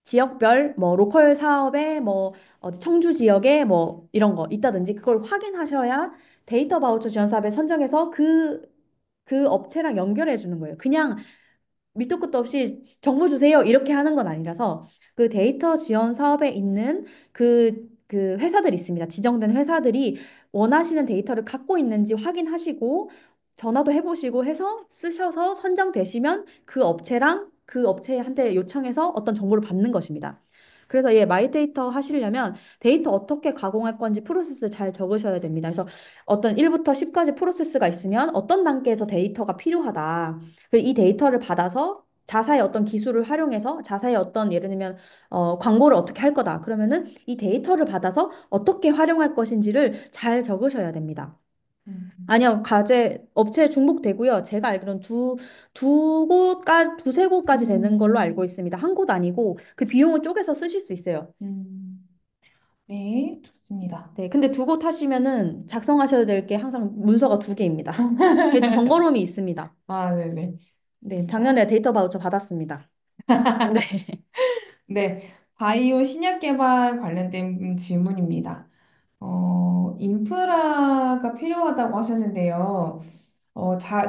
지역별 뭐 로컬 사업에 뭐 어디 청주 지역에 뭐 이런 거 있다든지 그걸 확인하셔야 데이터 바우처 지원 사업에 선정해서 그 업체랑 연결해 주는 거예요. 그냥 밑도 끝도 없이 정보 주세요. 이렇게 하는 건 아니라서 그 데이터 지원 사업에 있는 그 회사들이 있습니다. 지정된 회사들이 원하시는 데이터를 갖고 있는지 확인하시고 전화도 해보시고 해서 쓰셔서 선정되시면 그 업체랑 그 업체한테 요청해서 어떤 정보를 받는 것입니다. 그래서 마이데이터 하시려면 데이터 어떻게 가공할 건지 프로세스 잘 적으셔야 됩니다. 그래서 어떤 1부터 10까지 프로세스가 있으면 어떤 단계에서 데이터가 필요하다. 이 데이터를 받아서 자사의 어떤 기술을 활용해서 자사의 어떤 예를 들면 광고를 어떻게 할 거다. 그러면은 이 데이터를 받아서 어떻게 활용할 것인지를 잘 적으셔야 됩니다. 음, 아니요, 업체 중복되고요. 제가 알기로는 두세 곳까지 되는 걸로 알고 음, 있습니다. 한 곳 아니고 그 비용을 쪼개서 쓰실 수 있어요. 음. 네, 좋습니다. 네, 근데 두 곳 하시면은 작성하셔야 될 게 항상 문서가 두 개입니다. 그게 좀 번거로움이 있습니다. 아, 네네. 네, 좋습니다. 작년에 데이터 바우처 받았습니다. 네. 네, 바이오 신약 개발 관련된 질문입니다. 인프라가 필요하다고 하셨는데요.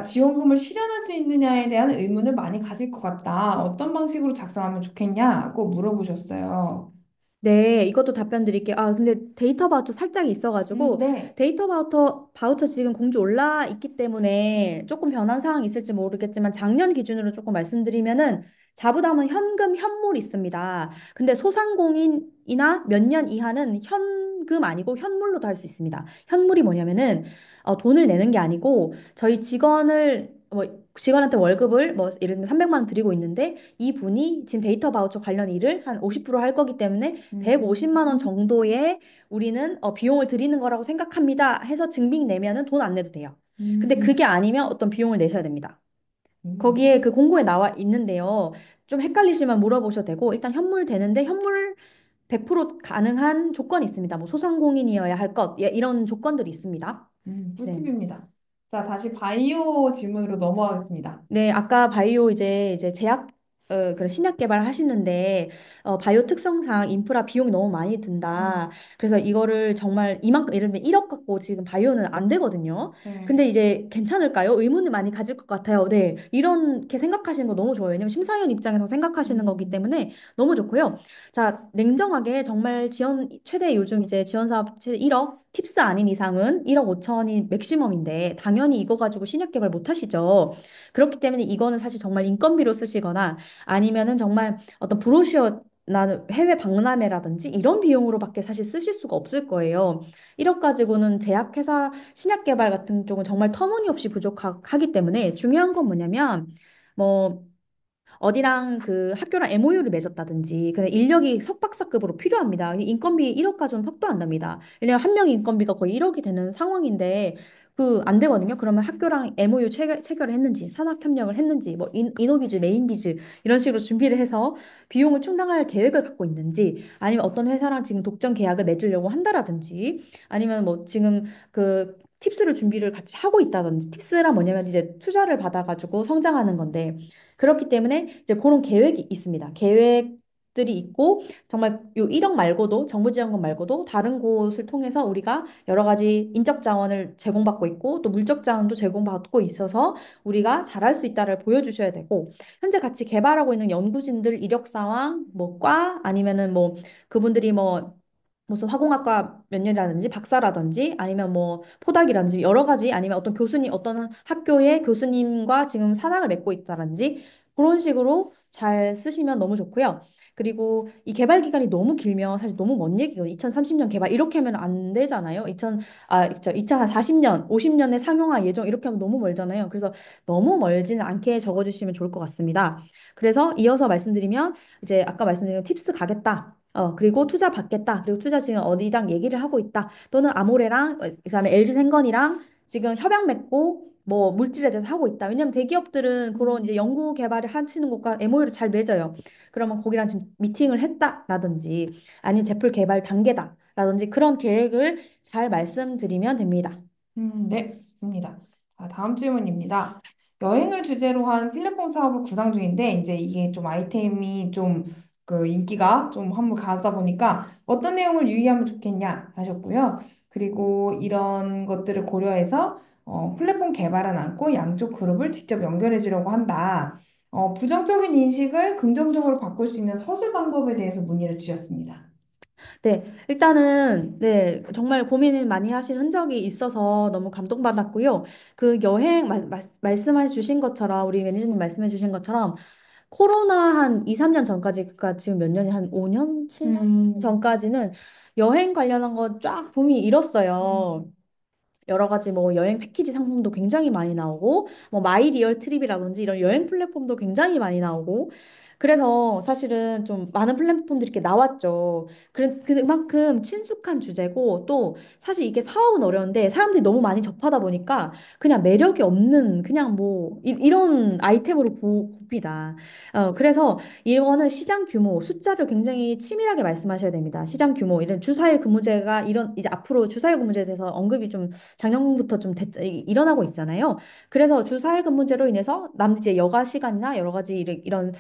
지원금을 실현할 수 있느냐에 대한 의문을 많이 가질 것 같다. 어떤 방식으로 작성하면 좋겠냐고 물어보셨어요. 네, 이것도 답변 드릴게요. 근데 데이터 바우처 살짝 있어가지고, 네. 데이터 바우처 지금 공지 올라 있기 때문에 조금 변한 사항이 있을지 모르겠지만, 작년 기준으로 조금 말씀드리면은, 자부담은 현금 현물 있습니다. 근데 소상공인이나 몇 년 이하는 현금 아니고 현물로도 할 수 있습니다. 현물이 뭐냐면은 돈을 내는 게 아니고 저희 직원을 뭐 직원한테 월급을 뭐 예를 들면 300만 원 드리고 있는데 이 분이 지금 데이터 바우처 관련 일을 한 50%할 거기 때문에 음, 150만 원 정도의 우리는 비용을 드리는 거라고 생각합니다. 해서 증빙 내면은 돈 안 내도 돼요. 근데 음, 그게 아니면 어떤 비용을 내셔야 됩니다. 음, 거기에 그 공고에 나와 있는데요. 좀 헷갈리시면 물어보셔도 되고 일단 현물 되는데 현물 100% 가능한 조건이 있습니다. 뭐 소상공인이어야 할 것, 예, 이런 조건들이 있습니다. 네. 꿀팁입니다. 자, 다시 바이오 질문으로 넘어가겠습니다. 네, 아까 바이오 이제 제약 그런 신약 개발 하시는데 바이오 특성상 인프라 비용이 너무 많이 든다. 그래서 이거를 정말 이만큼 예를 들면 1억 갖고 지금 바이오는 안 되거든요. 네. 근데 이제 괜찮을까요? 의문을 많이 가질 것 같아요. 네, 이렇게 생각하시는 거 너무 좋아요. 왜냐면 심사위원 입장에서 생각하시는 거기 음, 때문에 너무 좋고요. 자, 냉정하게 정말 지원 최대 요즘 이제 지원 사업 최대 1억 팁스 아닌 이상은 1억 5천이 맥시멈인데 당연히 이거 가지고 신약 개발 못 하시죠. 그렇기 때문에 이거는 사실 정말 인건비로 쓰시거나 아니면은 정말 어떤 브로셔 나 해외 박람회라든지 이런 비용으로밖에 사실 쓰실 수가 없을 거예요. 1억 가지고는 제약회사 신약 개발 같은 쪽은 정말 터무니없이 부족하기 때문에 중요한 건 뭐냐면 뭐 어디랑 그 학교랑 MOU를 맺었다든지 근데 인력이 석박사급으로 필요합니다. 인건비 1억 가져는 턱도 안 납니다. 왜냐면 한 명 인건비가 거의 1억이 되는 상황인데 그 안 되거든요. 그러면 학교랑 MOU 체결을 했는지 산학협력을 했는지 뭐 이노비즈, 레인비즈 이런 식으로 준비를 해서 비용을 충당할 계획을 갖고 있는지 아니면 어떤 회사랑 지금 독점 계약을 맺으려고 한다라든지 아니면 뭐 지금 그 팁스를 준비를 같이 하고 있다든지 팁스란 뭐냐면 이제 투자를 받아가지고 성장하는 건데 그렇기 때문에 이제 그런 계획이 있습니다. 계획들이 있고 정말 요 1억 말고도 정부 지원금 말고도 다른 곳을 통해서 우리가 여러 가지 인적 자원을 제공받고 있고 또 물적 자원도 제공받고 있어서 우리가 잘할 수 있다를 보여주셔야 되고 현재 같이 개발하고 있는 연구진들 이력 사항 뭐과 아니면은 뭐 그분들이 뭐 무슨 화공학과 몇 년이라든지 박사라든지 아니면 뭐 포닥이라든지 여러 가지 아니면 어떤 교수님 어떤 학교의 교수님과 지금 사랑을 맺고 있다든지 그런 식으로 잘 쓰시면 너무 좋고요. 그리고 이 개발 기간이 너무 길면 사실 너무 먼 얘기거든요. 2030년 개발 이렇게 하면 안 되잖아요. 2040년, 50년에 상용화 예정 이렇게 하면 너무 멀잖아요. 그래서 너무 멀지는 않게 적어주시면 좋을 것 같습니다. 그래서 이어서 말씀드리면 이제 아까 말씀드린 팁스 가겠다. 그리고 투자 받겠다. 그리고 투자 지금 어디랑 얘기를 하고 있다. 또는 아모레랑, 그다음에 LG생건이랑 지금 협약 맺고 뭐 물질에 대해서 하고 있다. 왜냐면 대기업들은 그런 이제 연구 개발을 하시는 곳과 MOU를 잘 맺어요. 그러면 거기랑 지금 미팅을 했다라든지 아니면 제품 개발 단계다라든지 그런 계획을 잘 말씀드리면 됩니다. 네, 좋습니다. 자, 다음 질문입니다. 여행을 주제로 한 플랫폼 사업을 구상 중인데, 이제 이게 좀 아이템이 좀 그 인기가 좀 한물 가다 보니까 어떤 내용을 유의하면 좋겠냐 하셨고요. 그리고 이런 것들을 고려해서 플랫폼 개발은 않고 양쪽 그룹을 직접 연결해 주려고 한다. 부정적인 인식을 긍정적으로 바꿀 수 있는 서술 방법에 대해서 문의를 주셨습니다. 네, 일단은 네, 정말 고민을 많이 하신 흔적이 있어서 너무 감동받았고요. 그 여행 말씀해 주신 것처럼 우리 매니저님 말씀해 주신 것처럼 코로나 한 2, 3년 전까지 그니까 지금 몇 년이 한 5년, 7년 음, 전까지는 여행 관련한 거 쫙 붐이 일었어요. 여러 가지 뭐 여행 패키지 상품도 굉장히 많이 나오고 뭐 마이 리얼 트립이라든지 이런 여행 플랫폼도 굉장히 많이 나오고 그래서 사실은 좀 많은 플랫폼들이 이렇게 나왔죠. 그만큼 친숙한 주제고 또 사실 이게 사업은 어려운데 사람들이 너무 많이 접하다 보니까 그냥 매력이 없는 그냥 뭐 런 아이템으로 봅니다. 그래서 이거는 시장 규모 숫자를 굉장히 치밀하게 말씀하셔야 됩니다. 시장 규모 이런 주사일 근무제가 이런 이제 앞으로 주사일 근무제에 대해서 언급이 좀 작년부터 좀 일어나고 있잖아요. 그래서 주 4일 근무제로 인해서 남 이제 여가 시간이나 여러 가지 이런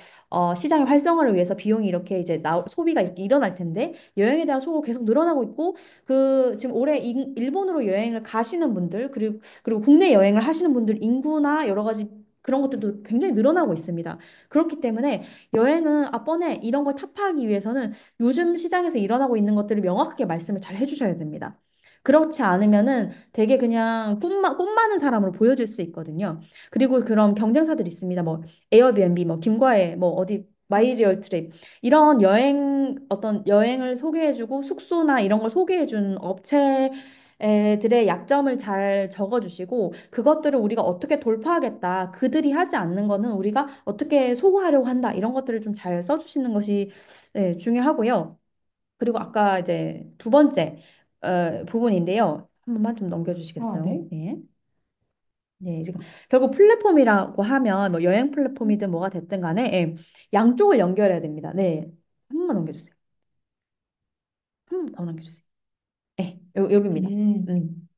시장의 활성화를 위해서 비용이 이렇게 이제 소비가 이렇게 일어날 텐데 여행에 대한 소비가 계속 늘어나고 있고 그 지금 올해 일본으로 여행을 가시는 분들 그리고 국내 여행을 하시는 분들 인구나 여러 가지 그런 것들도 굉장히 늘어나고 있습니다. 그렇기 때문에 여행은 뻔해 이런 걸 타파하기 위해서는 요즘 시장에서 일어나고 있는 것들을 명확하게 말씀을 잘 해주셔야 됩니다. 그렇지 않으면은 되게 그냥 꿈 많은 사람으로 보여질 수 있거든요. 그리고 그런 경쟁사들이 있습니다. 뭐 에어비앤비, 뭐 김과에, 뭐 어디 마이리얼 트립 이런 여행 어떤 여행을 소개해주고 숙소나 이런 걸 소개해준 업체들의 약점을 잘 적어주시고 그것들을 우리가 어떻게 돌파하겠다 그들이 하지 않는 거는 우리가 어떻게 소구하려고 한다 이런 것들을 좀 잘 써주시는 것이 네, 중요하고요. 그리고 아까 이제 두 번째 부분인데요. 한 번만 좀 아, 넘겨주시겠어요? 네. 네. 네, 지금 결국 플랫폼이라고 하면 뭐 여행 플랫폼이든 뭐가 됐든 간에 예, 양쪽을 연결해야 됩니다. 네, 한 번만 넘겨주세요. 한 번 더 넘겨주세요. 네, 여기입니다. 음, 음.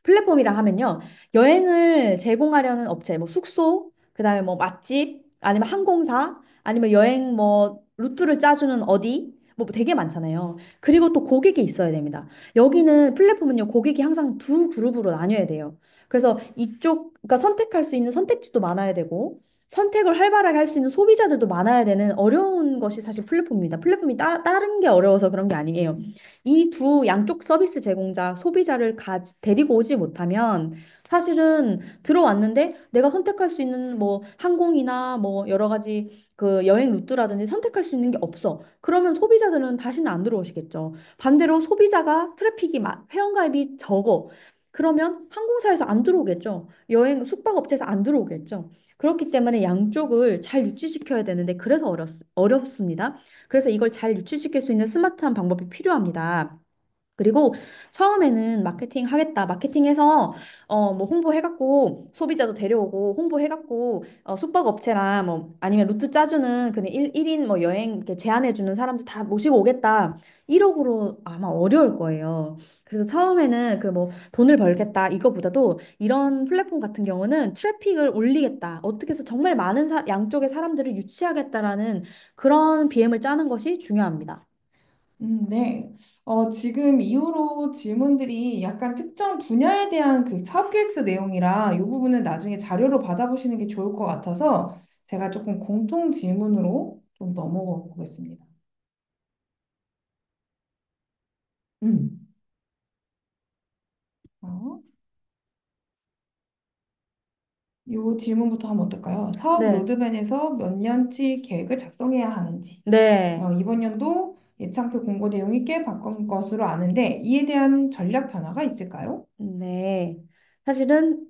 플랫폼이라 하면요. 여행을 제공하려는 업체, 뭐 숙소, 그다음에 뭐 맛집, 아니면 항공사, 아니면 여행 뭐 루트를 짜주는 어디, 뭐 되게 많잖아요. 그리고 또 고객이 있어야 됩니다. 여기는 플랫폼은요, 고객이 항상 두 그룹으로 나뉘어야 돼요. 그래서 이쪽, 그러니까 선택할 수 있는 선택지도 많아야 되고, 선택을 활발하게 할 수 있는 소비자들도 많아야 되는 어려운 것이 사실 플랫폼입니다. 플랫폼이 다른 게 어려워서 그런 게 아니에요. 이 두 양쪽 서비스 제공자, 소비자를 데리고 오지 못하면 사실은 들어왔는데 내가 선택할 수 있는 뭐 항공이나 뭐 여러 가지 그 여행 루트라든지 선택할 수 있는 게 없어. 그러면 소비자들은 다시는 안 들어오시겠죠. 반대로 소비자가 회원가입이 적어. 그러면 항공사에서 안 들어오겠죠. 여행 숙박업체에서 안 들어오겠죠. 그렇기 때문에 양쪽을 잘 유치시켜야 되는데 그래서 어렵습니다. 그래서 이걸 잘 유치시킬 수 있는 스마트한 방법이 필요합니다. 그리고 처음에는 마케팅 하겠다. 마케팅해서 뭐 홍보해갖고 소비자도 데려오고 홍보해갖고 숙박업체나 뭐 아니면 루트 짜주는 그냥 일인 뭐 여행 이렇게 제안해주는 사람들 다 모시고 오겠다. 1억으로 아마 어려울 거예요. 그래서 처음에는 그 뭐 돈을 벌겠다 이거보다도 이런 플랫폼 같은 경우는 트래픽을 올리겠다. 어떻게 해서 정말 많은 양쪽의 사람들을 유치하겠다라는 그런 BM을 짜는 것이 중요합니다. 네. 지금 이후로 질문들이 약간 특정 분야에 대한 그 사업계획서 내용이라 이 부분은 나중에 자료로 받아보시는 게 좋을 것 같아서 제가 조금 공통 질문으로 좀 넘어가 보겠습니다. 음. 어, 이 질문부터 하면 어떨까요? 사업 네. 로드맵에서 몇 년치 계획을 작성해야 하는지. 네. 이번 연도 예상표 공고 내용이 꽤 바뀐 것으로 아는데 이에 대한 전략 변화가 있을까요? 네. 사실은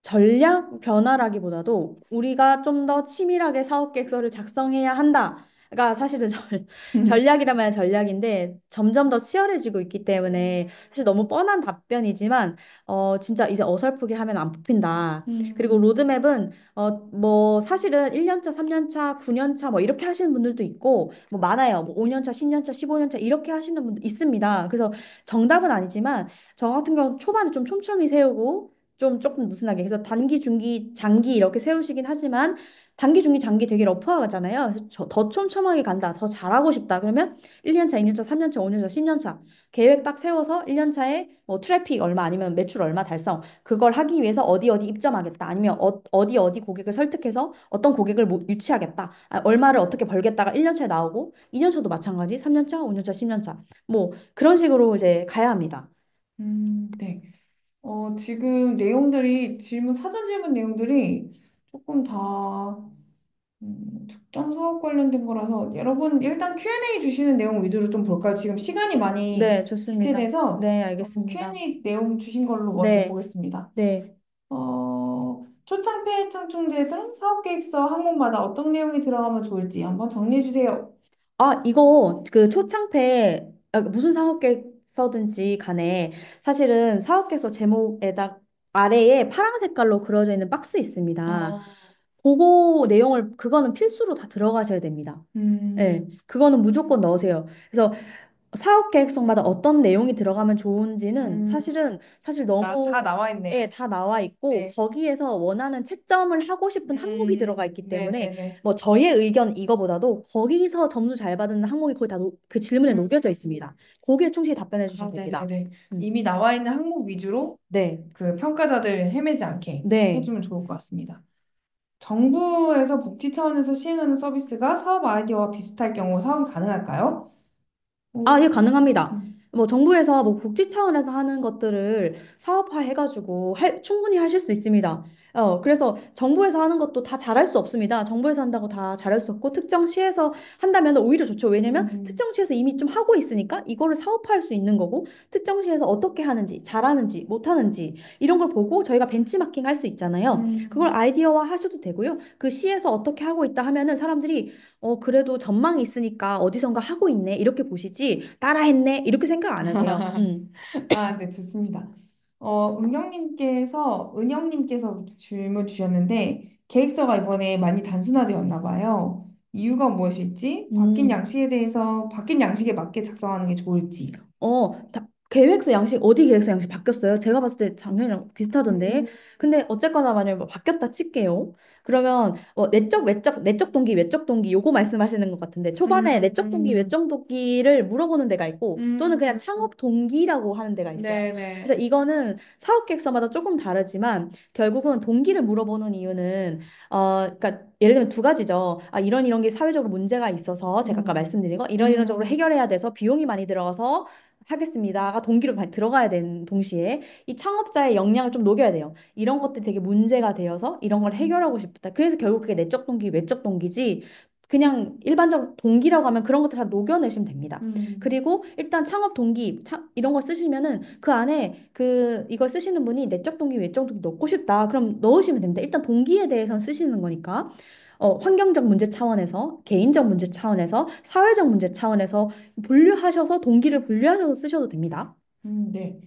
전략 변화라기보다도 우리가 좀 더 치밀하게 사업 계획서를 작성해야 한다가 사실은 전략이라면 전략인데 점점 더 치열해지고 있기 때문에 사실 너무 뻔한 답변이지만 진짜 이제 어설프게 하면 안 뽑힌다. 그리고 음, 로드맵은 뭐 사실은 1년차, 3년차, 9년차 뭐 이렇게 하시는 분들도 있고 뭐 많아요. 뭐 5년차, 10년차, 15년차 이렇게 하시는 분도 있습니다. 그래서 정답은 아니지만 저 같은 경우 초반에 좀 촘촘히 세우고 좀 조금 느슨하게 그래서 단기, 중기, 장기 이렇게 세우시긴 하지만 단기, 중기, 장기 되게 러프하잖아요. 그래서 더 촘촘하게 간다. 더 잘하고 싶다. 그러면 1년차, 2년차, 3년차, 5년차, 10년차 계획 딱 세워서 1년차에 뭐 트래픽 얼마 아니면 매출 얼마 달성 그걸 하기 위해서 어디 어디 입점하겠다. 아니면 어디 어디 고객을 설득해서 어떤 고객을 뭐 유치하겠다. 얼마를 어떻게 벌겠다가 1년차에 나오고 2년차도 마찬가지. 3년차, 5년차, 10년차. 뭐 그런 식으로 이제 가야 합니다. 네. 지금 내용들이 사전 질문 내용들이 조금 다 특정 사업 관련된 거라서 여러분 일단 Q&A 주시는 내용 위주로 좀 볼까요? 지금 시간이 많이 네, 좋습니다. 지체돼서 네, 알겠습니다. Q&A 내용 주신 걸로 먼저 네, 보겠습니다. 네. 초창폐 창충제 등 사업 계획서 항목마다 어떤 내용이 들어가면 좋을지 한번 정리해 주세요. 아, 이거 그 초창패 무슨 사업계획서든지 간에 사실은 사업계획서 제목에다 아래에 파란 색깔로 그려져 있는 박스 있습니다. 아, 그거 내용을 그거는 필수로 다 들어가셔야 됩니다. 네, 음, 그거는 무조건 넣으세요. 그래서 사업 계획서마다 어떤 내용이 들어가면 좋은지는 음, 사실 다 너무 나와 있네요. 예, 다 나와 있고 네. 거기에서 원하는 채점을 하고 싶은 항목이 들어가 있기 때문에 네네네. 뭐 저의 의견 이거보다도 거기서 점수 잘 받는 항목이 거의 다 그 질문에 음, 녹여져 있습니다. 거기에 충실히 답변해 주시면 됩니다. 네네네. 음. 이미 나와 있는 항목 위주로 네. 그 평가자들 헤매지 않게 네. 해주면 좋을 것 같습니다. 정부에서 복지 차원에서 시행하는 서비스가 사업 아이디어와 비슷할 경우 사업이 가능할까요? 아, 예, 오, 가능합니다. 음, 뭐 정부에서 뭐 복지 차원에서 하는 것들을 사업화 해가지고 충분히 하실 수 있습니다. 그래서 정부에서 하는 것도 다 잘할 수 없습니다. 정부에서 한다고 다 잘할 수 없고 특정 시에서 한다면 오히려 좋죠. 왜냐면 음, 특정 시에서 이미 좀 하고 있으니까 이거를 사업화할 수 있는 거고 특정 시에서 어떻게 하는지 잘하는지 못하는지 이런 걸 보고 저희가 벤치마킹 할 수 있잖아요. 그걸 음. 아이디어화 하셔도 되고요. 그 시에서 어떻게 하고 있다 하면은 사람들이 그래도 전망이 있으니까 어디선가 하고 있네 이렇게 보시지 따라했네 이렇게 생각 안 하세요. 아, 네, 좋습니다. 은영님께서 질문 주셨는데, 계획서가 이번에 많이 단순화되었나 봐요. 이유가 무엇일지, 음. 바뀐 양식에 맞게 작성하는 게 좋을지. 계획서 양식, 어디 계획서 양식 바뀌었어요? 제가 봤을 때 작년이랑 비슷하던데. 음, 근데 어쨌거나 만약에 뭐 바뀌었다 칠게요. 그러면 내적 동기, 외적 동기 요거 말씀하시는 것 같은데 초반에 내적 동기, 음, 외적 동기를 물어보는 데가 있고 또는 그냥 음, 창업 동기라고 하는 데가 있어요. 그래서 네네. 이거는 사업 계획서마다 조금 다르지만 결국은 동기를 물어보는 이유는 그러니까 예를 들면 두 가지죠. 아, 이런 게 사회적으로 문제가 있어서 제가 아까 음, 말씀드린 거 이런 쪽으로 음, 해결해야 돼서 비용이 많이 들어가서 하겠습니다가 동기로 많이 들어가야 되는 동시에 이 창업자의 역량을 좀 녹여야 돼요. 이런 것들이 되게 문제가 되어서 이런 걸 해결하고 싶다. 그래서 결국 그게 내적 동기, 외적 동기지 그냥 일반적으로 동기라고 하면 그런 것들 다 녹여내시면 됩니다. 음, 그리고 일단 창업 동기 이런 걸 쓰시면은 그 안에 이걸 쓰시는 분이 내적 동기, 외적 동기 넣고 싶다. 그럼 넣으시면 됩니다. 일단 동기에 대해서는 쓰시는 거니까 환경적 문제 차원에서, 개인적 문제 차원에서, 사회적 문제 차원에서 분류하셔서 동기를 분류하셔서 쓰셔도 됩니다. 네,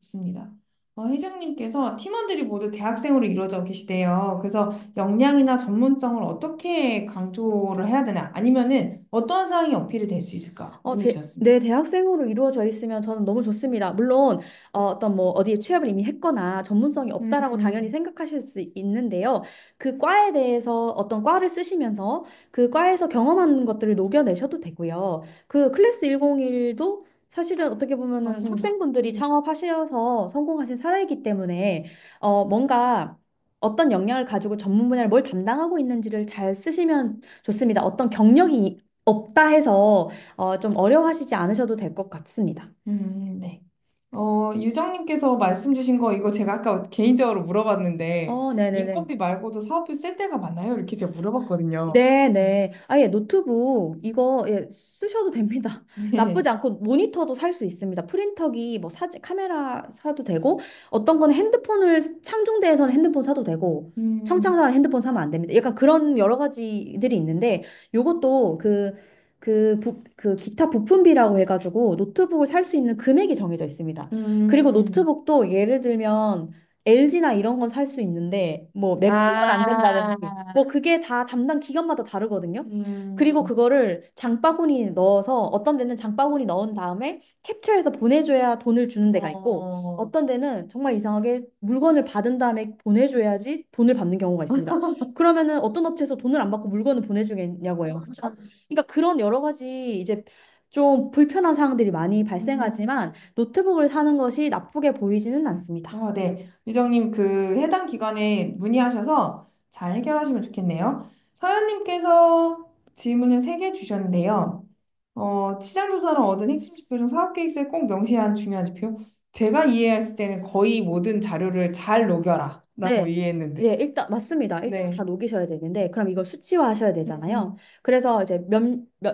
좋습니다. 회장님께서 팀원들이 모두 대학생으로 이루어져 계시대요. 그래서 역량이나 전문성을 어떻게 강조를 해야 되나? 아니면은 어떠한 상황이 어필이 될 수 있을까? 문의 네, 주셨습니다. 대학생으로 이루어져 있으면 저는 너무 좋습니다. 물론 어떤 뭐 어디에 취업을 이미 했거나 전문성이 없다라고 당연히 음, 생각하실 수 있는데요. 그 과에 대해서 어떤 과를 쓰시면서 그 과에서 경험하는 것들을 녹여내셔도 되고요. 그 클래스 101도 사실은 어떻게 보면은 맞습니다. 학생분들이 창업하셔서 성공하신 사례이기 때문에 뭔가 어떤 역량을 가지고 전문 분야를 뭘 담당하고 있는지를 잘 쓰시면 좋습니다. 어떤 경력이 없다 해서 좀 어려워하시지 않으셔도 될 것 같습니다. 네. 유정님께서 말씀 주신 거 이거 제가 아까 개인적으로 물어봤는데 네네네. 인건비 말고도 사업비 쓸 때가 많나요? 이렇게 제가 물어봤거든요. 네네. 아예 노트북 이거 쓰셔도 됩니다. 나쁘지 않고 모니터도 살 수 있습니다. 프린터기 뭐 카메라 사도 되고 어떤 거는 핸드폰을 창중대에서는 핸드폰 사도 되고 음, 청창사는 핸드폰 사면 안 됩니다. 약간 그런 여러 가지들이 있는데 요것도 그 기타 부품비라고 해가지고 노트북을 살 수 있는 금액이 정해져 있습니다. 그리고 음. 노트북도 예를 들면 LG나 이런 건 살 수 있는데 뭐 맥북은 안 된다든지 아, 뭐 그게 다 담당 기관마다 다르거든요. 그리고 음, 그거를 장바구니 넣어서 어떤 데는 장바구니 넣은 다음에 캡처해서 보내줘야 돈을 주는 데가 있고 어, 어떤 데는 정말 이상하게 물건을 받은 다음에 보내줘야지 돈을 받는 경우가 있습니다. 그러면은 어떤 업체에서 돈을 안 받고 물건을 보내주겠냐고요. 그렇죠? 그러니까 그런 여러 가지 이제 좀 불편한 사항들이 많이 음. 발생하지만 노트북을 사는 것이 나쁘게 보이지는 않습니다. 네. 유정님, 그 해당 기관에 문의하셔서 잘 해결하시면 좋겠네요. 서현님께서 질문을 3개 주셨는데요. 시장조사를 얻은 핵심 지표 중 사업계획서에 꼭 명시해야 하는 중요한 지표? 제가 이해했을 때는 거의 모든 자료를 잘 녹여라 라고 네. 이해했는데. 네, 일단 맞습니다. 일단 다 네. 녹이셔야 되는데 그럼 이걸 수치화하셔야 되잖아요. 음, 그래서 이제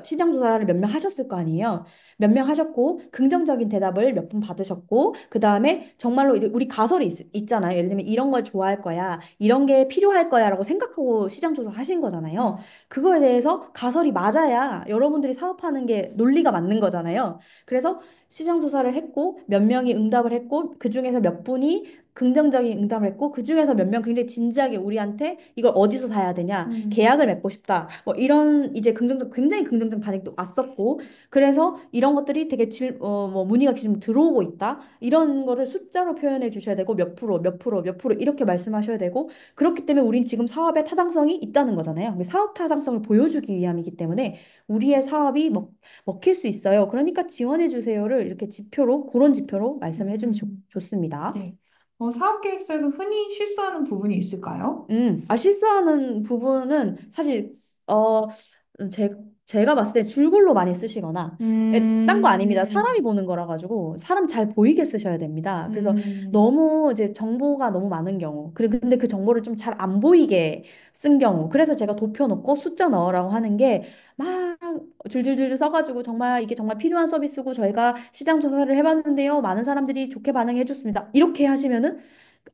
시장 조사를 몇 명 하셨을 거 아니에요. 몇 명 하셨고 긍정적인 대답을 몇 분 받으셨고 그다음에 정말로 이제 우리 가설이 있잖아요. 예를 들면 이런 걸 좋아할 거야. 이런 게 필요할 거야라고 생각하고 시장 조사 하신 거잖아요. 음, 그거에 대해서 가설이 맞아야 여러분들이 사업하는 게 논리가 맞는 거잖아요. 그래서 시장 조사를 했고 몇 명이 응답을 했고 그중에서 몇 분이 긍정적인 응답을 했고 그중에서 몇 명 굉장히 진지하게 우리한테 이걸 어디서 사야 되냐 음, 계약을 맺고 싶다 뭐 이런 이제 굉장히 긍정적 반응도 왔었고 그래서 이런 것들이 되게 뭐 문의가 지금 들어오고 있다 이런 거를 숫자로 표현해 주셔야 되고 몇 프로 몇 프로 몇 프로 이렇게 말씀하셔야 되고 그렇기 때문에 우린 지금 사업에 타당성이 있다는 거잖아요. 사업 타당성을 보여주기 위함이기 때문에 우리의 사업이 먹힐 수 있어요. 그러니까 지원해 주세요를 이렇게 지표로 그런 지표로 말씀해 주면 좋습니다. 네. 사업계획서에서 흔히 실수하는 부분이 있을까요? 실수하는 부분은 사실, 어, 제가 봤을 때 줄글로 많이 쓰시거나 딴 거 아닙니다. 사람이 음, 보는 거라 가지고 사람 잘 보이게 쓰셔야 됩니다. 그래서 음, 너무 이제 정보가 너무 많은 경우, 그리고 근데 그 정보를 좀 잘 안 보이게 쓴 경우, 그래서 제가 도표 넣고 숫자 넣으라고 하는 게 막 줄줄줄 써가지고 정말 이게 정말 필요한 서비스고 저희가 시장 조사를 해봤는데요. 많은 사람들이 좋게 반응해 줬습니다. 이렇게 하시면은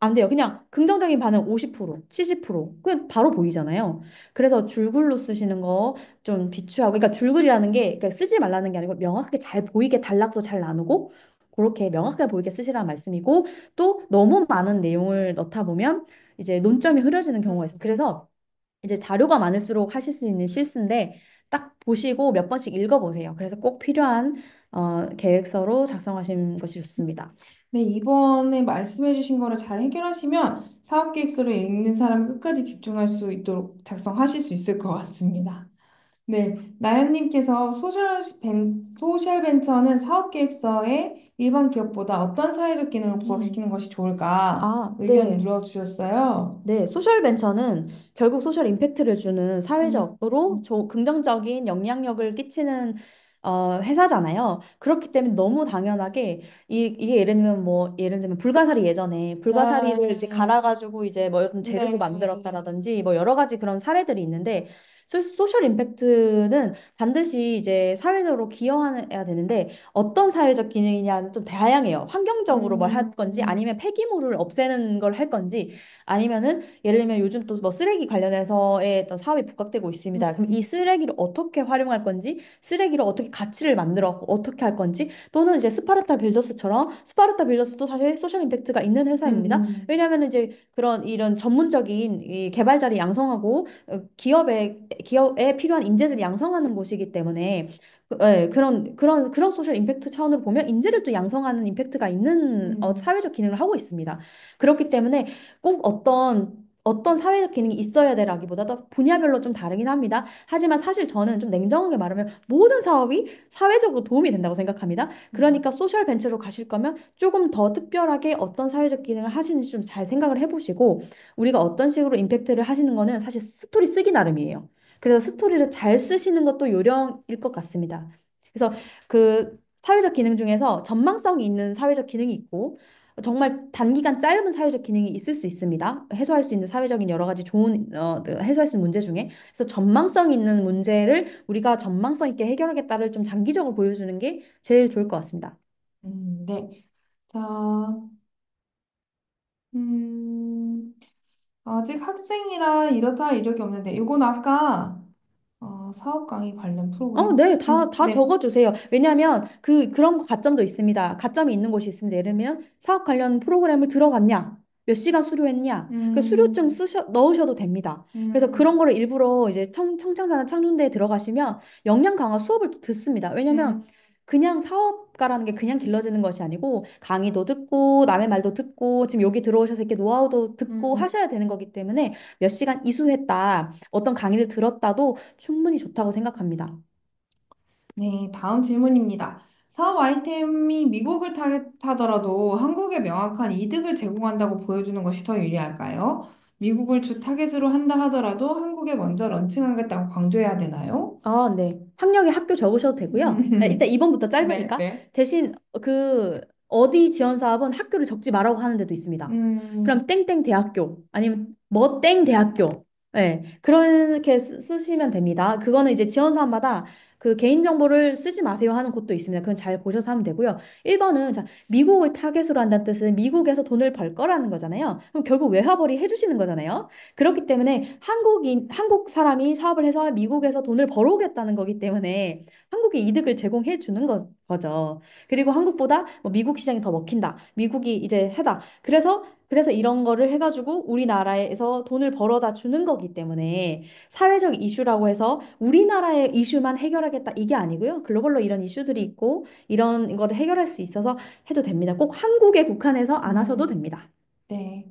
안 돼요. 그냥 긍정적인 반응 50%, 70% 그냥 바로 보이잖아요. 그래서 줄글로 쓰시는 거 좀 비추하고, 그러니까 줄글이라는 게 그러니까 쓰지 말라는 게 아니고 명확하게 잘 보이게 단락도 잘 나누고 그렇게 명확하게 보이게 쓰시라는 말씀이고, 또 너무 많은 내용을 넣다 보면 이제 논점이 흐려지는 경우가 있어요. 그래서 이제 자료가 많을수록 하실 수 있는 실수인데 딱 보시고 몇 번씩 읽어보세요. 그래서 꼭 필요한 계획서로 작성하시는 것이 좋습니다. 네, 이번에 말씀해 주신 거를 잘 해결하시면 사업 계획서를 읽는 사람이 끝까지 집중할 수 있도록 작성하실 수 있을 것 같습니다. 네, 나연님께서 소셜 벤처는 사업 계획서에 일반 기업보다 어떤 사회적 기능을 부각시키는 것이 좋을까 아, 의견 네. 물어주셨어요. 네, 소셜 벤처는 결국 소셜 임팩트를 주는 음, 사회적으로 긍정적인 영향력을 끼치는 회사잖아요. 그렇기 때문에 너무 당연하게 이게 예를 들면 뭐 예를 들면 불가사리, 예전에 불가사리를 이제 네, 갈아가지고 이제 뭐 어떤 재료로 네, 만들었다라든지 뭐 여러 가지 그런 사례들이 있는데, 소셜 임팩트는 반드시 이제 사회적으로 기여해야 되는데 어떤 사회적 기능이냐는 좀 다양해요. 환경적으로 뭘 할 건지 아니면 폐기물을 없애는 걸 할 건지 아니면은 예를 들면 요즘 또 뭐 쓰레기 관련해서의 어떤 사업이 부각되고 있습니다. 그럼 이 음, 쓰레기를 어떻게 활용할 건지, 쓰레기를 어떻게 가치를 만들어 어떻게 할 건지, 또는 이제 스파르타 빌더스처럼, 스파르타 빌더스도 사실 소셜 임팩트가 있는 회사입니다. 음, 왜냐하면 이제 그런 이런 전문적인 이 개발자를 양성하고 기업에 필요한 인재들을 양성하는 곳이기 때문에 그런 소셜 임팩트 차원으로 보면 인재를 또 양성하는 임팩트가 있는 음, 사회적 기능을 하고 있습니다. 그렇기 때문에 꼭 어떤 사회적 기능이 있어야 되라기보다도 분야별로 좀 다르긴 합니다. 하지만 사실 저는 좀 냉정하게 말하면 모든 사업이 사회적으로 도움이 된다고 생각합니다. 음, 그러니까 소셜 벤처로 가실 거면 조금 더 특별하게 어떤 사회적 기능을 하시는지 좀 잘 생각을 해보시고, 우리가 어떤 식으로 임팩트를 하시는 거는 사실 스토리 쓰기 나름이에요. 그래서 스토리를 잘 쓰시는 것도 요령일 것 같습니다. 그래서 그 사회적 기능 중에서 전망성이 있는 사회적 기능이 있고 정말 단기간 짧은 사회적 기능이 있을 수 있습니다. 해소할 수 있는 사회적인 여러 가지 좋은 해소할 수 있는 문제 중에, 그래서 전망성 있는 문제를 우리가 전망성 있게 해결하겠다를 좀 장기적으로 보여주는 게 제일 좋을 것 같습니다. 네. 자, 음, 아직 학생이라 이렇다 할 이력이 없는데, 이건 아까 사업 강의 관련 프로그램? 네, 다 네. 적어주세요. 왜냐하면 그런 가점도 있습니다. 가점이 있는 곳이 있습니다. 예를 들면 사업 관련 프로그램을 들어봤냐? 몇 시간 수료했냐? 그 수료증 음, 넣으셔도 됩니다. 그래서 음, 그런 거를 일부러 이제 청창사나 창준대에 들어가시면 역량 강화 수업을 또 듣습니다. 왜냐면 음, 그냥 사업가라는 게 그냥 길러지는 것이 아니고 강의도 듣고 남의 말도 듣고 지금 여기 들어오셔서 이렇게 노하우도 듣고 음. 하셔야 되는 거기 때문에 몇 시간 이수했다, 어떤 강의를 들었다도 충분히 좋다고 생각합니다. 네, 다음 질문입니다. 사업 아이템이 미국을 타겟하더라도 한국에 명확한 이득을 제공한다고 보여주는 것이 더 유리할까요? 미국을 주 타겟으로 한다 하더라도 한국에 먼저 런칭하겠다고 강조해야 되나요? 아, 네. 학력에 학교 적으셔도 되고요. 일단 2번부터 네, 짧으니까. 네. 대신 어디 지원 사업은 학교를 적지 말라고 하는 데도 있습니다. 음, 그럼 땡땡 대학교 아니면 뭐 땡 대학교. 네. 그렇게 쓰시면 됩니다. 그거는 이제 지원 사업마다 그 개인정보를 쓰지 마세요 하는 곳도 있습니다. 그건 잘 보셔서 하면 되고요. 1번은 자, 미국을 타겟으로 한다는 뜻은 미국에서 돈을 벌 거라는 거잖아요. 그럼 결국 외화벌이 해주시는 거잖아요. 그렇기 때문에 한국 사람이 사업을 해서 미국에서 돈을 벌어오겠다는 거기 때문에 한국에 이득을 제공해 주는 거죠. 그리고 한국보다 뭐 미국 시장이 더 먹힌다. 미국이 이제 해다. 그래서 이런 거를 해가지고 우리나라에서 돈을 벌어다 주는 거기 때문에 사회적 이슈라고 해서 우리나라의 이슈만 해결하겠다 이게 아니고요. 글로벌로 이런 이슈들이 있고 이런 거를 해결할 수 있어서 해도 됩니다. 꼭 한국에 국한해서 안 하셔도 음, 됩니다. 네.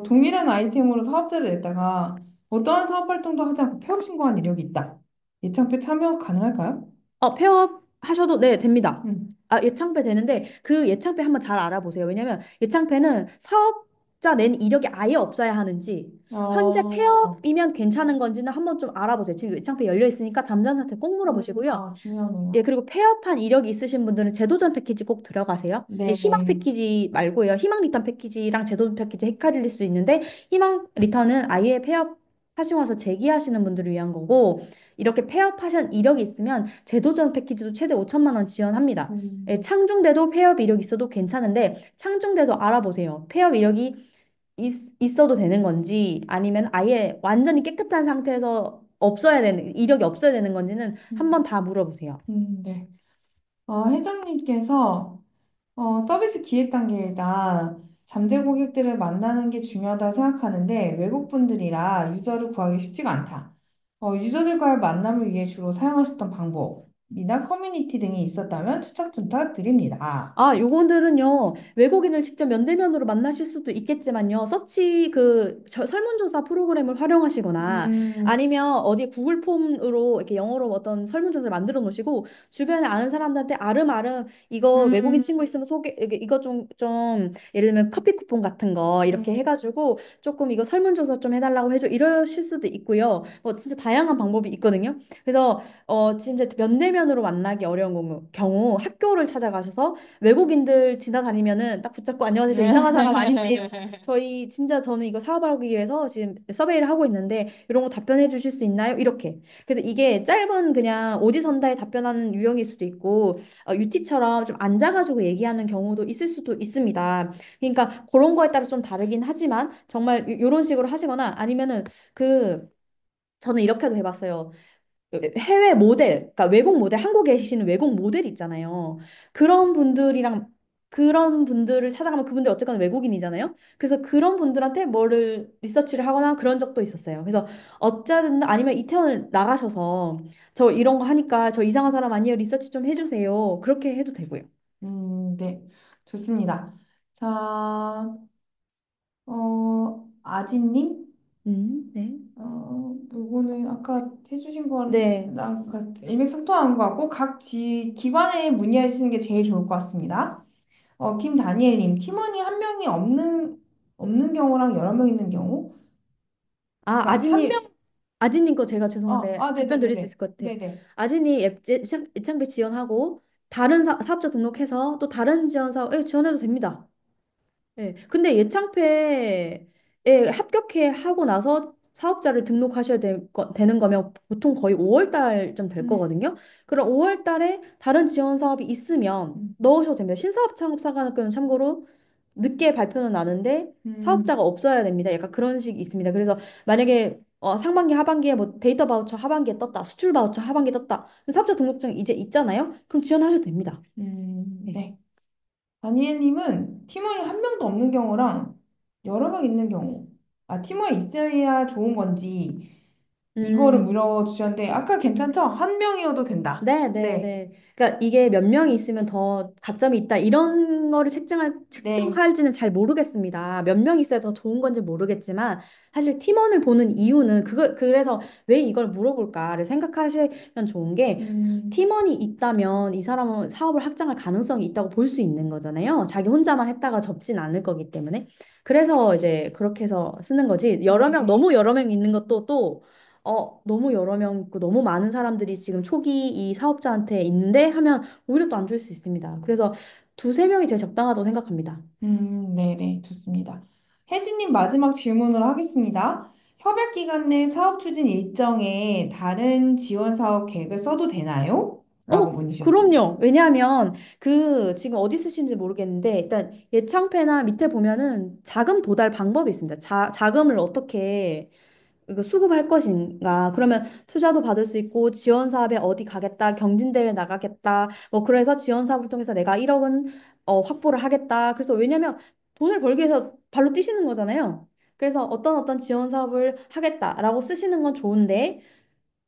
동일한 아이템으로 사업자를 냈다가 어떠한 사업 활동도 하지 않고 폐업 신고한 이력이 있다. 예창표 참여 가능할까요? 폐업 하셔도 네, 됩니다. 음, 예창패 되는데 그 예창패 한번 잘 알아보세요. 왜냐면 예창패는 사업 사업자 낸 이력이 아예 없어야 하는지, 현재 어, 폐업이면 괜찮은 건지는 한번 좀 알아보세요. 지금 외창패 열려 있으니까 담당자한테 꼭 물어보시고요. 예, 중요하네요. 그리고 폐업한 이력이 있으신 분들은 제도전 패키지 꼭 들어가세요. 예, 희망 네네. 패키지 말고요. 희망 리턴 패키지랑 제도전 패키지 헷갈릴 수 있는데, 희망 리턴은 아예 폐업하시고 나서 재기하시는 분들을 위한 거고, 이렇게 폐업하신 이력이 있으면 제도전 패키지도 최대 5천만 원 지원합니다. 예, 음, 창중대도 폐업 이력이 있어도 괜찮은데, 창중대도 알아보세요. 폐업 이력이 있어도 되는 건지, 아니면 아예 완전히 깨끗한 상태에서 없어야 되는, 이력이 없어야 되는 건지는 한번 다 물어보세요. 네. 회장님께서 서비스 기획 단계에다 잠재 고객들을 만나는 게 중요하다고 생각하는데 외국분들이라 유저를 구하기 쉽지가 않다. 유저들과의 만남을 위해 주로 사용하셨던 방법이나 커뮤니티 등이 있었다면 추천 부탁드립니다. 아, 요건들은요, 외국인을 직접 면대면으로 만나실 수도 있겠지만요, 서치 설문조사 프로그램을 활용하시거나 음, 아니면 어디 구글 폼으로 이렇게 영어로 어떤 설문조사를 만들어 놓으시고 주변에 아는 사람들한테 아름아름 이거 외국인 음, 친구 있으면 이거 좀, 예를 들면 커피 쿠폰 같은 거 이렇게 음, 해가지고 조금 이거 설문조사 좀 해달라고 해줘. 이러실 수도 있고요. 진짜 다양한 방법이 있거든요. 그래서 진짜 면대면으로 만나기 어려운 경우 학교를 찾아가셔서 외국인들 지나다니면은 딱 붙잡고 안녕하세요. 저 이상한 사람 아닌데요. 저는 이거 사업하기 위해서 지금 서베이를 하고 있는데 이런 거 답변해 주실 수 있나요? 이렇게. 그래서 이게 짧은 그냥 오지선다에 답변하는 유형일 수도 있고 UT처럼 좀 앉아가지고 얘기하는 경우도 있을 수도 있습니다. 그러니까 그런 거에 따라 좀 다르긴 하지만 정말 이런 식으로 하시거나 아니면은 그 저는 이렇게도 해봤어요. 해외 모델, 그러니까 외국 모델, 한국에 계시는 외국 모델 있잖아요. 그런 분들이랑 그런 분들을 찾아가면 그분들 어쨌거나 외국인이잖아요. 그래서 그런 분들한테 뭐를 리서치를 하거나 그런 적도 있었어요. 그래서 어쩌든 아니면 이태원을 나가셔서 저 이런 거 하니까 저 이상한 사람 아니에요. 리서치 좀 해주세요. 그렇게 해도 되고요. 네. 좋습니다. 자, 아진님? 네. 요거는 아까 해주신 네. 거랑 일맥상통하는 것 같고, 기관에 문의하시는 게 제일 좋을 것 같습니다. 김다니엘님, 팀원이 한 명이 없는 경우랑 여러 명 있는 경우? 아, 그러니까 한 명, 아진님 거 제가 죄송한데 답변 드릴 수 네네네네. 있을 것 같아요. 네네. 아진이 예창비 지원하고 다른 사업자 등록해서 또 다른 지원 사업에 지원해도 됩니다. 예. 근데 예창패에 합격해 하고 나서 사업자를 등록하셔야 되는 거면 보통 거의 5월 달쯤 될 음, 거거든요. 그럼 5월 달에 다른 지원 사업이 있으면 음, 넣으셔도 됩니다. 신사업 창업 사관학교는 참고로 늦게 발표는 나는데 음, 사업자가 없어야 됩니다. 약간 그런 식이 있습니다. 그래서 만약에 상반기, 하반기에 뭐 데이터 바우처 하반기에 떴다, 수출 바우처 하반기에 떴다, 그럼 사업자 등록증 이제 있잖아요. 그럼 지원하셔도 됩니다. 네. 네. 다니엘님은 팀원이 한 명도 없는 경우랑 여러 명 있는 경우, 팀원이 있어야 좋은 건지, 이거를 음. 물어주셨는데, 아까 괜찮죠? 한 명이어도 된다. 네, 네, 네, 네. 그러니까 이게 몇 명이 있으면 더 가점이 있다. 이런 거를 네. 측정할지는 잘 모르겠습니다. 몇 명 있어야 더 좋은 건지 모르겠지만 사실 팀원을 보는 이유는 그래서 왜 이걸 물어볼까를 생각하시면 좋은 게 음, 팀원이 있다면 이 사람은 사업을 확장할 가능성이 있다고 볼 수 있는 거잖아요. 자기 혼자만 했다가 접진 않을 거기 때문에. 그래서 이제 그렇게 해서 쓰는 거지. 네. 너무 여러 명 있는 것도 또 너무 여러 명 있고 너무 많은 사람들이 지금 초기 이 사업자한테 있는데 하면 오히려 또 안 좋을 수 있습니다. 그래서 두세 명이 제일 적당하다고 생각합니다. 네네, 좋습니다. 혜진님 마지막 질문으로 하겠습니다. 협약 기간 내 사업 추진 일정에 다른 지원 사업 계획을 써도 되나요? 라고 문의주셨습니다. 그럼요. 왜냐하면 지금 어디 쓰시는지 모르겠는데 일단 예창패나 밑에 보면은 자금 도달 방법이 있습니다. 자금을 어떻게 이거 수급할 것인가. 그러면 투자도 받을 수 있고 지원 사업에 어디 가겠다, 경진대회 나가겠다. 뭐 그래서 지원 사업을 통해서 내가 1억은 확보를 하겠다. 그래서 왜냐면 돈을 벌기 위해서 발로 뛰시는 거잖아요. 그래서 어떤 지원 사업을 하겠다라고 쓰시는 건 좋은데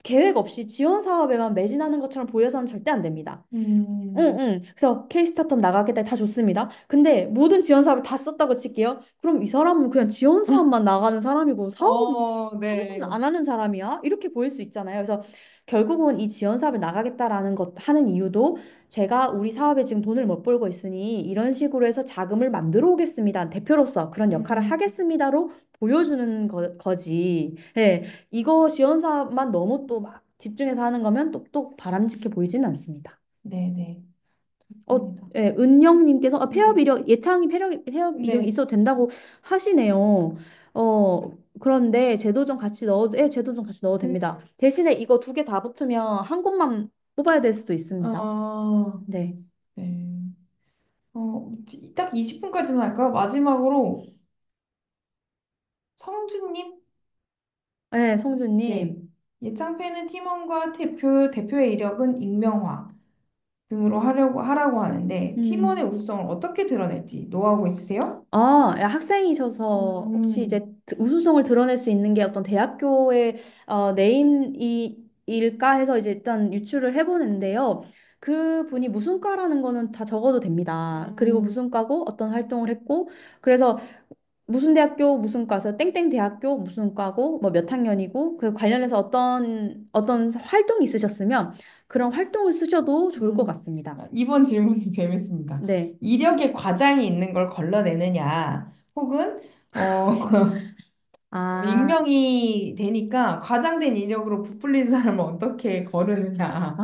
계획 없이 지원 사업에만 매진하는 것처럼 보여서는 절대 안 됩니다. 응, 음, 응. 그래서 K-스타트업 나가겠다 다 좋습니다. 근데 모든 지원 사업을 다 썼다고 칠게요. 그럼 이 사람은 그냥 지원 사업만 나가는 사람이고 사업은 네. 안 하는 사람이야? 이렇게 보일 수 있잖아요. 그래서 결국은 이 지원 사업을 나가겠다라는 것 하는 이유도 제가 우리 사업에 지금 돈을 못 벌고 있으니 이런 식으로 해서 자금을 만들어 오겠습니다. 대표로서 그런 역할을 음, 하겠습니다로 보여주는 거지. 예, 이거 지원 사업만 너무 또 막 집중해서 하는 거면 또 바람직해 보이지는 않습니다. 네네. 좋습니다. 예, 은영님께서 폐업 네. 이력, 예창이 폐업 이력이 네. 있어도 된다고 하시네요. 그런데 제도 좀 같이 제도 좀 같이 넣어도 네. 됩니다. 대신에 이거 두 개 다 붙으면 한 곳만 뽑아야 될 수도 있습니다. 아, 네. 네. 딱 20분까지만 할까요? 마지막으로 성주님? 네, 네. 성주님. 예창패는 팀원과 대표의 이력은 익명화 등으로 하라고 하는데 팀원의 음. 우수성을 어떻게 드러낼지 노하우 있으세요? 학생이셔서 혹시 이제 음, 우수성을 드러낼 수 있는 게 어떤 대학교의 네임일까 해서 이제 일단 유출을 해보는데요. 그 분이 무슨 과라는 거는 다 적어도 됩니다. 그리고 음, 무슨 과고 어떤 활동을 했고 그래서 무슨 대학교 무슨 과서 땡땡 대학교 무슨 과고 뭐 몇 학년이고 그 관련해서 어떤 활동이 있으셨으면 그런 활동을 쓰셔도 좋을 것 음. 같습니다. 이번 질문도 재밌습니다. 네. 이력에 과장이 있는 걸 걸러내느냐, 혹은 아, 익명이 되니까 과장된 이력으로 부풀린 사람을 어떻게 거르느냐.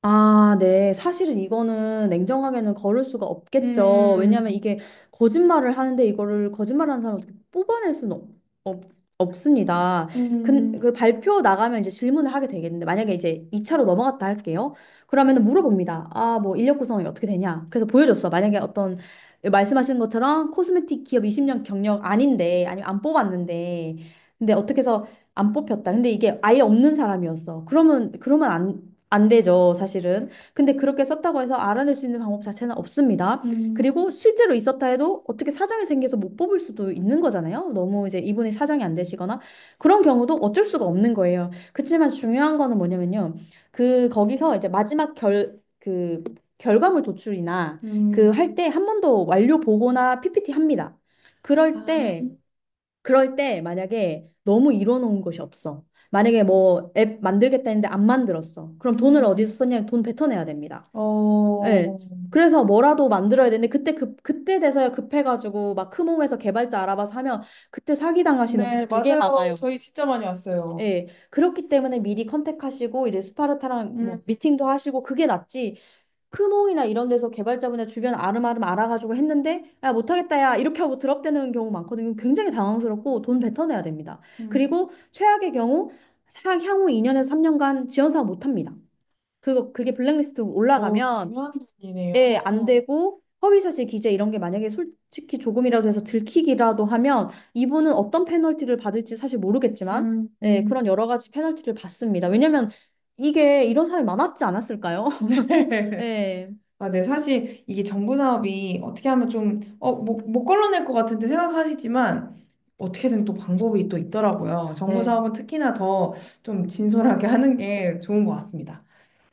아, 네. 사실은 이거는 냉정하게는 거를 수가 없겠죠. 왜냐하면 음, 이게 거짓말을 하는데 이거를 거짓말하는 사람을 어떻게 뽑아낼 수는 없, 없습니다. 그 음, 발표 나가면 이제 질문을 하게 되겠는데 만약에 이제 2차로 넘어갔다 할게요. 그러면은 물어봅니다. 뭐 인력 구성이 어떻게 되냐? 그래서 보여줬어. 만약에 어떤 말씀하신 것처럼 코스메틱 기업 20년 경력 아닌데 아니면 안 뽑았는데 근데 어떻게 해서 안 뽑혔다. 근데 이게 아예 없는 사람이었어. 그러면 안 되죠, 사실은. 근데 그렇게 썼다고 해서 알아낼 수 있는 방법 자체는 없습니다. 음, 그리고 실제로 있었다 해도 어떻게 사정이 생겨서 못 뽑을 수도 있는 거잖아요. 너무 이제 이분이 사정이 안 되시거나 그런 경우도 어쩔 수가 없는 거예요. 그렇지만 중요한 거는 뭐냐면요. 거기서 이제 마지막 결과물 도출이나 할 음. 때 한 번 더 완료 보고나 PPT 합니다. 그럴 아, 때 그럴 때 만약에 너무 이뤄놓은 것이 없어. 만약에 뭐 앱 만들겠다 했는데 안 만들었어. 그럼 돈을 어디서 음, 썼냐? 돈 뱉어내야 됩니다. 예. 어, 그래서 뭐라도 만들어야 되는데 그때 돼서야 급해가지고 막 크몽에서 개발자 알아봐서 하면 그때 사기당하시는 네, 분들 되게 맞아요. 많아요. 저희 진짜 많이 왔어요. 예. 그렇기 때문에 미리 컨택하시고 이제 스파르타랑 음, 뭐 미팅도 하시고 그게 낫지. 크몽이나 이런 데서 개발자분야 주변 아름아름 알아가지고 했는데 야 못하겠다 야 이렇게 하고 드롭되는 경우 많거든요. 굉장히 당황스럽고 돈 뱉어내야 됩니다. 음. 그리고 최악의 경우 향후 2년에서 3년간 지원 사업 못합니다. 그게 블랙리스트로 올라가면 중요한 예, 안 부분이네요. 되고 허위사실 기재 이런 게 만약에 솔직히 조금이라도 해서 들키기라도 하면 이분은 어떤 페널티를 받을지 사실 모르겠지만 음, 예, 음. 그런 여러 가지 페널티를 받습니다. 왜냐면 이게 이런 사람이 많았지 않았을까요? 네. 예. 아, 네, 사실 이게 정부 사업이 어떻게 하면 좀, 못 걸러낼 것 같은데 생각하시지만 어떻게든 또 방법이 또 있더라고요. 정부 네. 사업은 특히나 더 좀 진솔하게 하는 게 좋은 것 같습니다.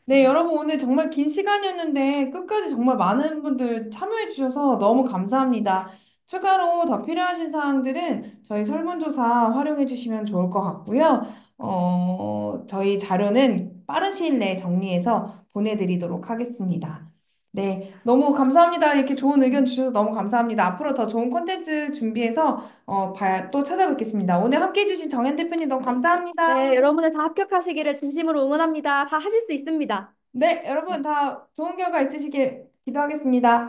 네, 여러분 오늘 정말 긴 시간이었는데 끝까지 정말 많은 분들 참여해 주셔서 너무 감사합니다. 추가로 더 필요하신 사항들은 저희 설문조사 활용해 주시면 좋을 것 같고요. 저희 자료는 빠른 시일 내에 정리해서 보내드리도록 하겠습니다. 네, 너무 감사합니다. 이렇게 좋은 의견 주셔서 너무 감사합니다. 앞으로 더 좋은 콘텐츠 준비해서 또 찾아뵙겠습니다. 오늘 함께 해주신 정현 대표님 너무 감사합니다. 네, 여러분들 다 합격하시기를 진심으로 응원합니다. 다 하실 수 있습니다. 네, 여러분 다 좋은 결과 있으시길 기도하겠습니다.